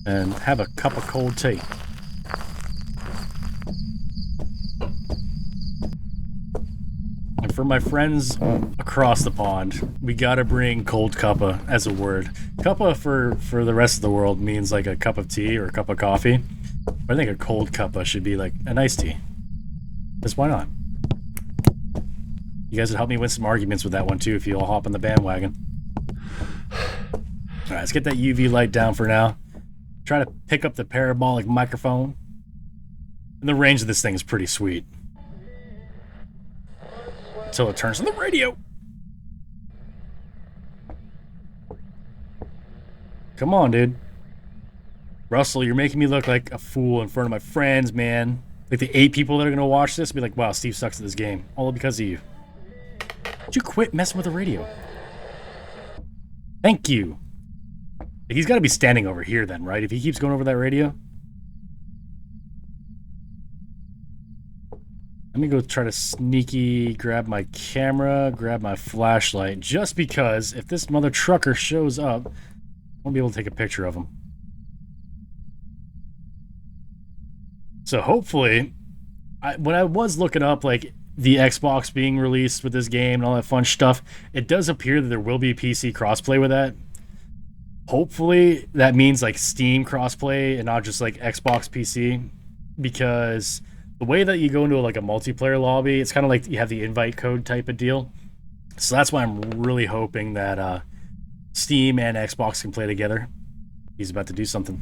And have a cup of cold tea. And for my friends across the pond, we gotta bring cold cuppa as a word. Cuppa for the rest of the world means like a cup of tea or a cup of coffee. But I think a cold cuppa should be like an iced tea. Because why not? You guys would help me win some arguments with that one too if you all hop on the bandwagon. Alright, let's get that UV light down for now. Try to pick up the parabolic microphone. And the range of this thing is pretty sweet. Until it turns on the radio. Come on, dude. Russell, you're making me look like a fool in front of my friends, man. Like the 8 people that are going to watch this will be like, wow, Steve sucks at this game. All because of you. Would you quit messing with the radio? Thank you. He's got to be standing over here then, right? If he keeps going over that radio. Let me go try to sneaky grab my camera, grab my flashlight, just because if this mother trucker shows up, I won't be able to take a picture of him. So hopefully, when I was looking up like the Xbox being released with this game and all that fun stuff, it does appear that there will be PC crossplay with that. Hopefully that means like Steam crossplay and not just like Xbox PC, because the way that you go into like a multiplayer lobby, it's kind of like you have the invite code type of deal. So that's why I'm really hoping that Steam and Xbox can play together. He's about to do something.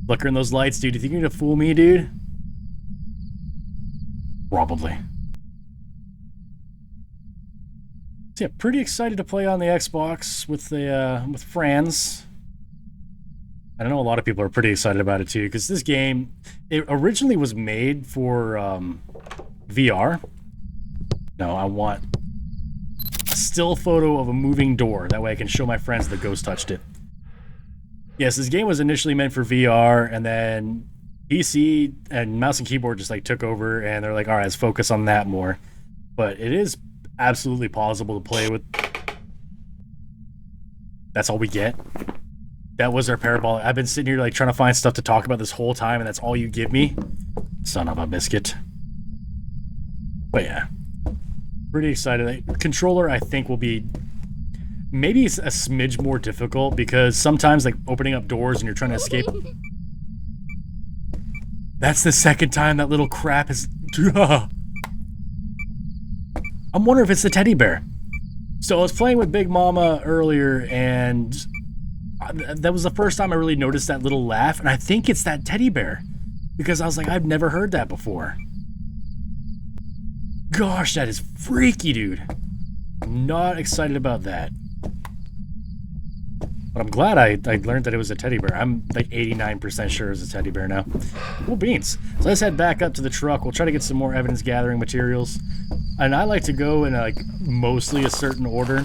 Flickering those lights, dude. Do you think you're gonna fool me, dude? Probably. So yeah, pretty excited to play on the Xbox with the with friends. I know a lot of people are pretty excited about it too, because this game, it originally was made for VR. No, I want a still photo of a moving door. That way I can show my friends the ghost touched it. Yes, this game was initially meant for VR, and then PC and mouse and keyboard just like took over, and they're like, all right, let's focus on that more. But it is absolutely possible to play with. That's all we get. That was our parabolic. I've been sitting here like trying to find stuff to talk about this whole time, and that's all you give me? Son of a biscuit. But yeah. Pretty excited. The controller, I think, will be maybe a smidge more difficult, because sometimes like opening up doors and you're trying to escape. That's the second time that little crap has... I'm wondering if it's the teddy bear. So I was playing with Big Mama earlier, and that was the first time I really noticed that little laugh, and I think it's that teddy bear, because I was like, I've never heard that before. Gosh, that is freaky, dude. I'm not excited about that. But I'm glad I learned that it was a teddy bear. I'm like 89% sure it's a teddy bear now. Cool beans. So let's head back up to the truck. We'll try to get some more evidence gathering materials. And I like to go in like mostly a certain order.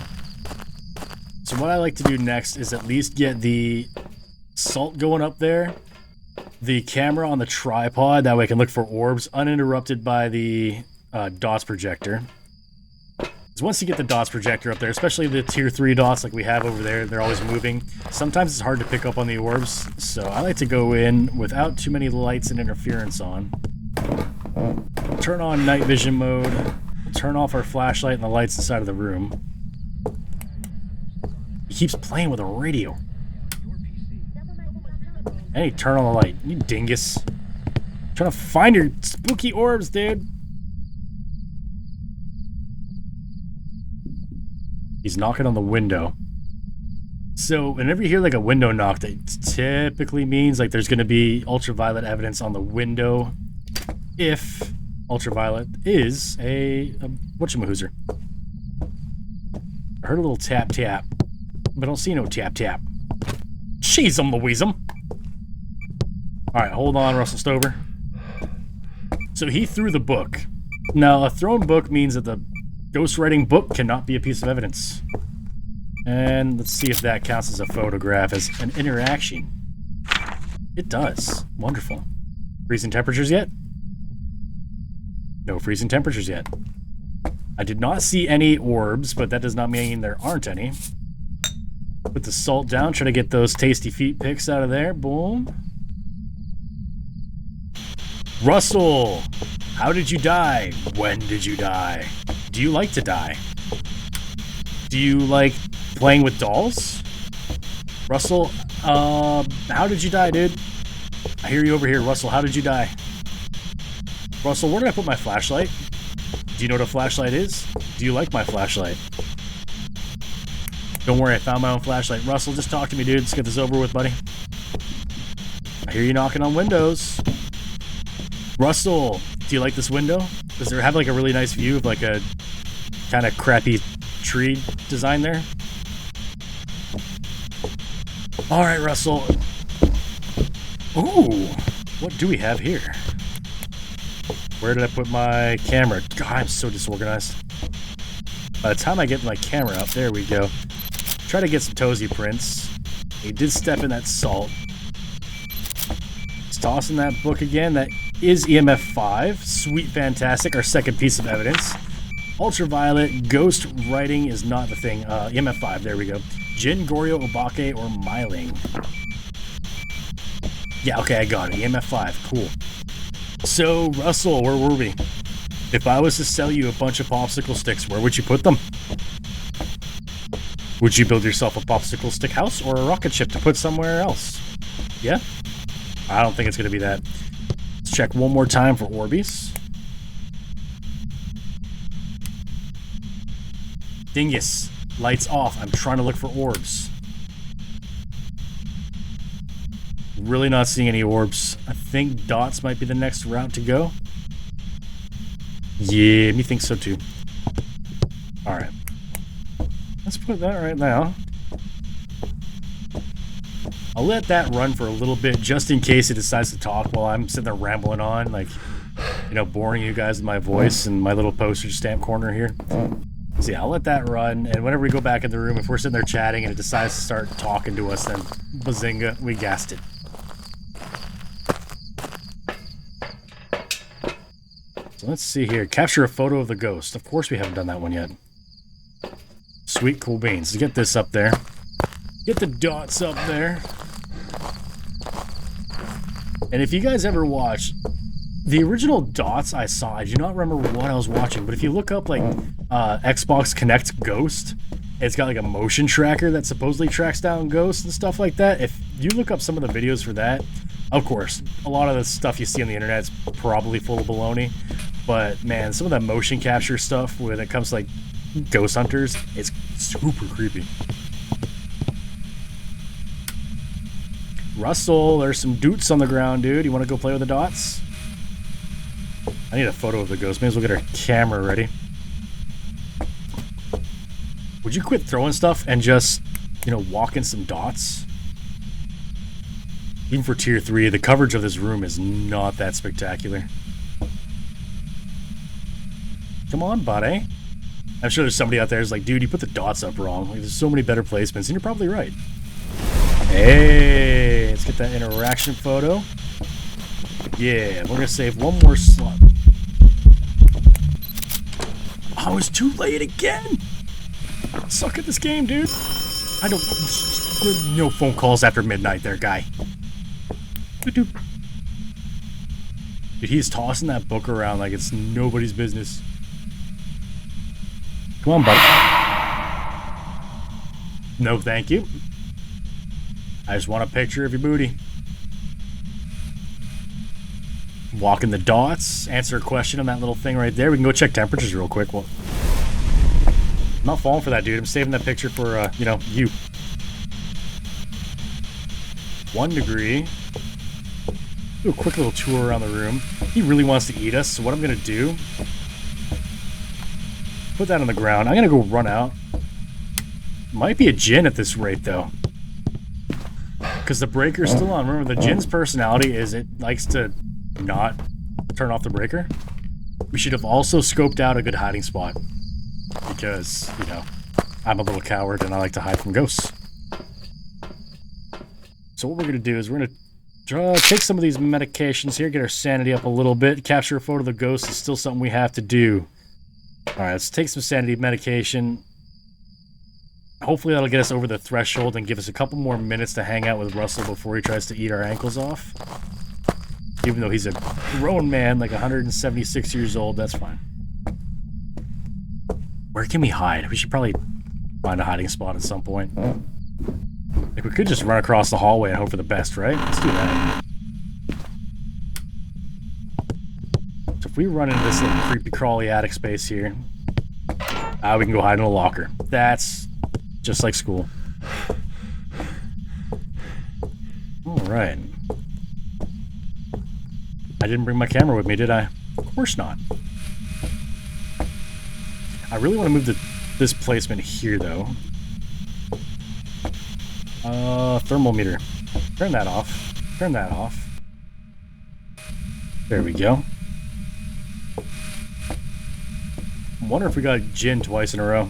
So what I like to do next is at least get the salt going up there, the camera on the tripod, that way I can look for orbs uninterrupted by the dots projector. Because once you get the dots projector up there, especially the tier 3 dots like we have over there, they're always moving. Sometimes it's hard to pick up on the orbs, so I like to go in without too many lights and interference on. Turn on night vision mode, turn off our flashlight and the lights inside of the room. He keeps playing with a radio. Hey, turn on the light, you dingus. I'm trying to find your spooky orbs, dude. He's knocking on the window. So whenever you hear like a window knock, that typically means like there's going to be ultraviolet evidence on the window. If ultraviolet is a whatchamahoozer. I heard a little tap tap, but I don't see no tap tap. Jeez, Louise-em. Alright, hold on, Russell Stover. So he threw the book. Now, a thrown book means that the Ghostwriting book cannot be a piece of evidence. And let's see if that counts as a photograph, as an interaction. It does. Wonderful. Freezing temperatures yet? No freezing temperatures yet. I did not see any orbs, but that does not mean there aren't any. Put the salt down, try to get those tasty feet pics out of there. Boom. Russell! How did you die? When did you die? Do you like to die? Do you like playing with dolls? Russell, how did you die, dude? I hear you over here. Russell, how did you die? Russell, where did I put my flashlight? Do you know what a flashlight is? Do you like my flashlight? Don't worry, I found my own flashlight. Russell, just talk to me, dude. Let's get this over with, buddy. I hear you knocking on windows. Russell, do you like this window? Does it have like a really nice view of like a kind of crappy tree design there? All right, Russell. Ooh, what do we have here? Where did I put my camera? God, I'm so disorganized. By the time I get my camera up, there we go. Try to get some toesy prints. He did step in that salt. He's tossing that book again. That is EMF 5. Sweet, fantastic. Our second piece of evidence. Ultraviolet, ghost writing is not the thing. EMF 5, there we go. Jin, Goryo, Obake, or Myling. Yeah, okay, I got it. EMF 5, cool. So, Russell, where were we? If I was to sell you a bunch of popsicle sticks, where would you put them? Would you build yourself a popsicle stick house or a rocket ship to put somewhere else? Yeah? I don't think it's going to be that. Let's check one more time for Orbeez. Dingus, lights off. I'm trying to look for orbs. Really not seeing any orbs. I think dots might be the next route to go. Yeah, me think so too. Alright. Let's put that right now. I'll let that run for a little bit just in case it decides to talk while I'm sitting there rambling on, like, you know, boring you guys with my voice and my little postage stamp corner here. So yeah, I'll let that run, and whenever we go back in the room, if we're sitting there chatting and it decides to start talking to us, then bazinga, we gassed it. So let's see here. Capture a photo of the ghost. Of course we haven't done that one yet. Sweet, cool beans. Let's get this up there. Get the dots up there. And if you guys ever watch the original dots I saw, I do not remember what I was watching, but if you look up like Xbox Connect Ghost, it's got like a motion tracker that supposedly tracks down ghosts and stuff like that. If you look up some of the videos for that, of course, a lot of the stuff you see on the internet is probably full of baloney. But man, some of that motion capture stuff when it comes to like ghost hunters, it's super creepy. Russell, there's some doots on the ground, dude. You want to go play with the dots? I need a photo of the ghost. May as well get our camera ready. Would you quit throwing stuff and just, you know, walk in some dots? Even for tier 3, the coverage of this room is not that spectacular. Come on, buddy. I'm sure there's somebody out there who's like, dude, you put the dots up wrong. Like, there's so many better placements, and you're probably right. Hey, let's get that interaction photo. Yeah, we're gonna save one more slot. Oh, it's too late again. I suck at this game, dude. I don't. No phone calls after midnight, there, guy. Dude, he's tossing that book around like it's nobody's business. Come on, buddy. No, thank you. I just want a picture of your booty. Walking the dots. Answer a question on that little thing right there. We can go check temperatures real quick. Well, I'm not falling for that, dude. I'm saving that picture for, you know, you. 1 degree. Do a quick little tour around the room. He really wants to eat us, so what I'm going to do... Put that on the ground. I'm going to go run out. Might be a Jin at this rate, though. Because the breaker's still on. Remember, the Jin's personality is it likes to not turn off the breaker. We should have also scoped out a good hiding spot. because, you know, I'm a little coward and I like to hide from ghosts. So what we're going to do is we're going to take some of these medications here, get our sanity up a little bit. Capture a photo of the ghost is still something we have to do. Alright, let's take some sanity medication. Hopefully that'll get us over the threshold and give us a couple more minutes to hang out with Russell before he tries to eat our ankles off. Even though he's a grown man, like 176 years old, that's fine. Where can we hide? We should probably find a hiding spot at some point. Like, we could just run across the hallway and hope for the best, right? Let's do that. So if we run into this little creepy crawly attic space here, we can go hide in a locker. That's just like school. Alright. I didn't bring my camera with me, did I? Of course not. I really want to move this placement here, though. Thermometer. Turn that off. Turn that off. There we go. I wonder if we got gin twice in a row.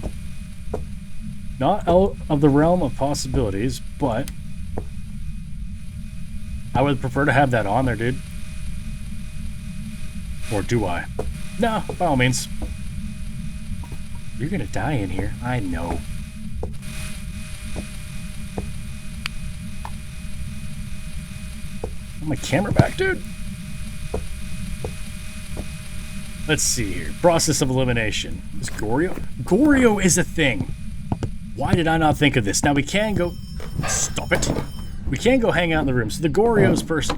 Not out of the realm of possibilities, but I would prefer to have that on there, dude. Or do I? No, by all means. You're gonna die in here. I know. My camera back, dude. Let's see here. Process of elimination. Is Goryo? Goryo is a thing. Why did I not think of this? Now we can go... Stop it. We can go hang out in the room. So the Goryo's first...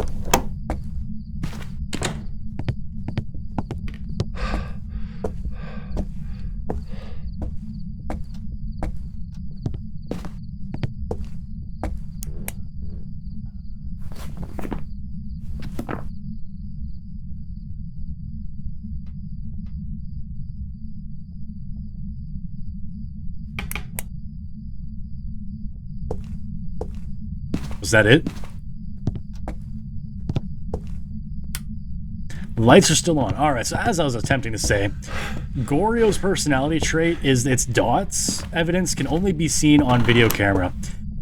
Was that it? The lights are still on. Alright, so as I was attempting to say, Goryo's personality trait is its dots evidence can only be seen on video camera.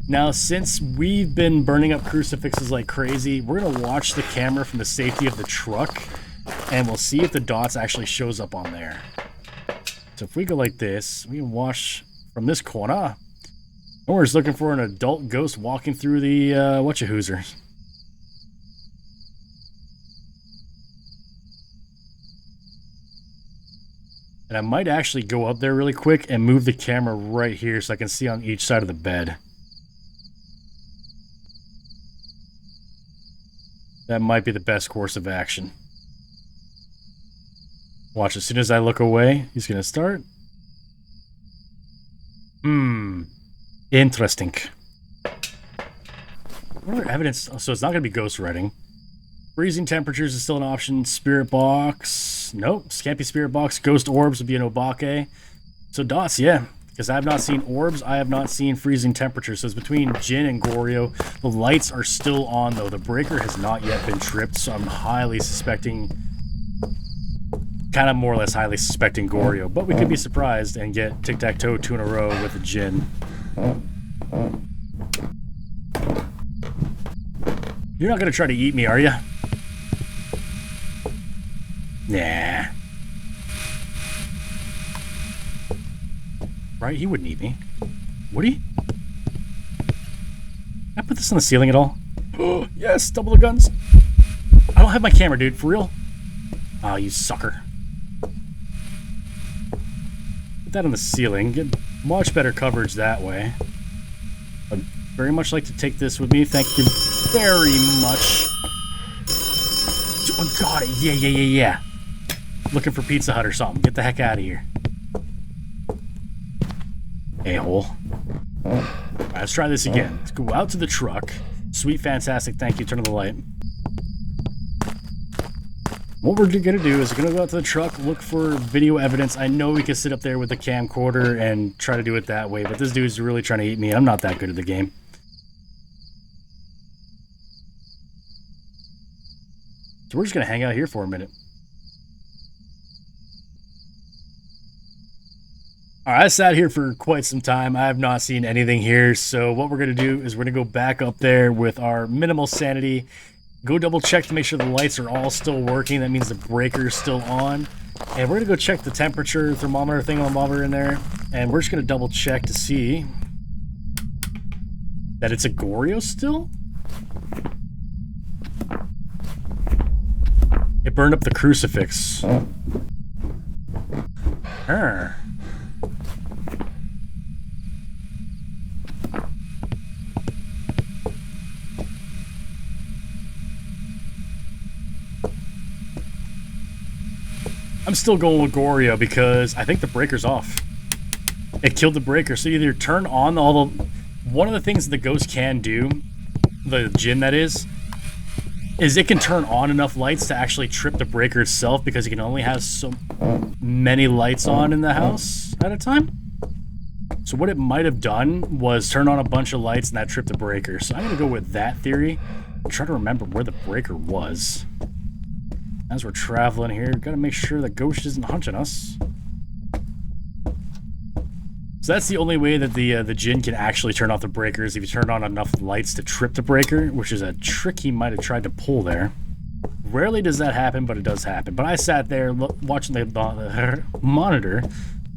Now, since we've been burning up crucifixes like crazy, we're going to watch the camera from the safety of the truck, and we'll see if the dots actually shows up on there. So if we go like this, we can watch from this corner. We're just looking for an adult ghost walking through the whatcha-hoosers. And I might actually go up there really quick and move the camera right here so I can see on each side of the bed. That might be the best course of action. Watch, as soon as I look away, he's going to start. Interesting. What other evidence? So it's not going to be ghost writing. Freezing temperatures is still an option. Spirit box. Nope. Can't be spirit box. Ghost orbs would be an obake. So dots, yeah. Because I have not seen orbs. I have not seen freezing temperatures. So it's between Jin and Goryo. The lights are still on, though. The breaker has not yet been tripped. So I'm highly suspecting... Kind of more or less highly suspecting Goryo. But we could be surprised and get tic-tac-toe 2 in a row with a Jin. You're not going to try to eat me, are you? Nah. Right? He wouldn't eat me. Would he? Can I put this on the ceiling at all? Oh, yes, double the guns. I don't have my camera, dude. For real? Oh, you sucker. Put that on the ceiling. Get much better coverage that way. I'd very much like to take this with me. Thank you very much. Oh, got it. Yeah. Looking for Pizza Hut or something. Get the heck out of here. A-hole. Alright, let's try this again. Let's go out to the truck. Sweet, fantastic. Thank you. Turn on the light. What we're going to do is we're going to go out to the truck, look for video evidence. I know we can sit up there with the camcorder and try to do it that way, but this dude's really trying to eat me. I'm not that good at the game. So we're just going to hang out here for a minute. All right, I sat here for quite some time. I have not seen anything here. So what we're going to do is we're going to go back up there with our minimal sanity. Go double check to make sure the lights are all still working. That means the breaker is still on. And we're going to go check the temperature thermometer thingamabob in there. And we're just going to double check to see that it's a Goryo still. It burned up the crucifix. I'm still going with Goryo because I think the breaker's off. It killed the breaker. So either turn on all the... One of the things the ghost can do, the Jinn that is it can turn on enough lights to actually trip the breaker itself because it can only have so many lights on in the house at a time. So what it might have done was turn on a bunch of lights and that tripped the breaker. So I'm going to go with that theory. I'm trying to remember where the breaker was. As we're traveling here, gotta make sure the ghost isn't hunting us. So that's the only way that the Jinn can actually turn off the breakers if you turn on enough lights to trip the breaker, which is a trick he might have tried to pull there. Rarely does that happen, but it does happen. But I sat there watching the monitor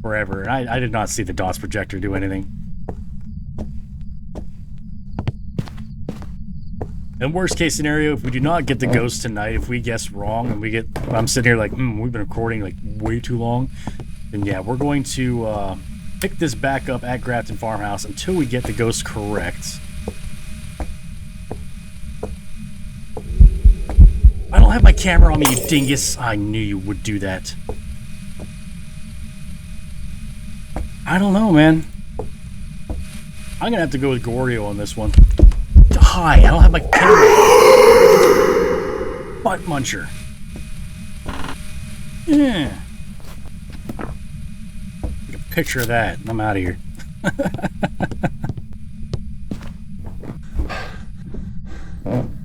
forever, and I did not see the DOTS projector do anything. In worst case scenario, if we do not get the ghost tonight, if we guess wrong and we get, I'm sitting here like, we've been recording like way too long, then yeah, we're going to pick this back up at Grafton Farmhouse until we get the ghost correct. I don't have my camera on me, you dingus. I knew you would do that. I don't know, man. I'm gonna have to go with Goryo on this one. Hi, I don't have my camera. Butt muncher. Yeah. Take a picture of that and I'm out of here.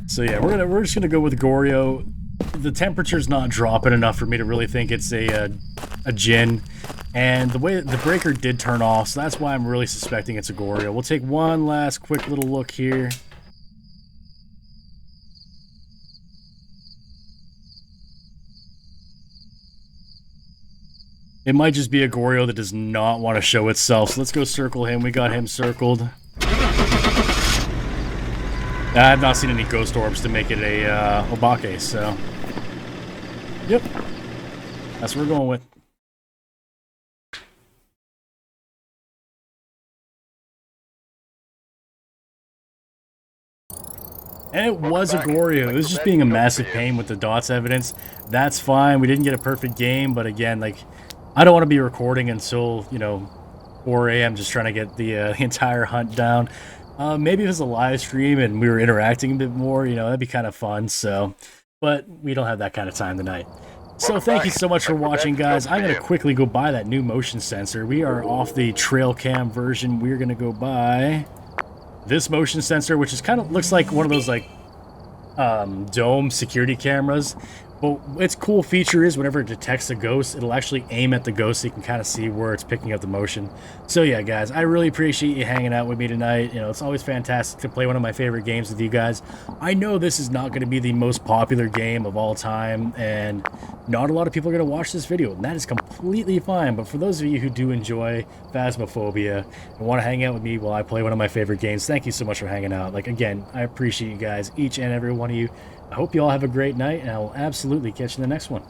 So yeah, we're just gonna go with Goryo. The temperature's not dropping enough for me to really think it's a Jinn. And the way the breaker did turn off, so that's why I'm really suspecting it's a Goryo. We'll take one last quick little look here. It might just be a Goryo that does not want to show itself. So let's go circle him. We got him circled. I have not seen any ghost orbs to make it a Obake, so... Yep. That's what we're going with. And it was a Goryo. It was just being a massive pain with the DOTS evidence. That's fine. We didn't get a perfect game, but again, like... I don't want to be recording until, you know, 4 a.m. just trying to get the entire hunt down. Maybe if it was a live stream and we were interacting a bit more, you know, that'd be kind of fun. So, but we don't have that kind of time tonight. So thank you so much for watching, guys. I'm going to quickly go buy that new motion sensor. We are off the trail cam version. We're going to go buy this motion sensor, which is kind of looks like one of those like dome security cameras. But its cool feature is whenever it detects a ghost, it'll actually aim at the ghost so you can kind of see where it's picking up the motion. So yeah, guys, I really appreciate you hanging out with me tonight. You know, it's always fantastic to play one of my favorite games with you guys. I know this is not going to be the most popular game of all time, and not a lot of people are going to watch this video, and that is completely fine. But for those of you who do enjoy Phasmophobia and want to hang out with me while I play one of my favorite games, thank you so much for hanging out. Like, again, I appreciate you guys, each and every one of you. I hope you all have a great night, and I will absolutely catch you in the next one.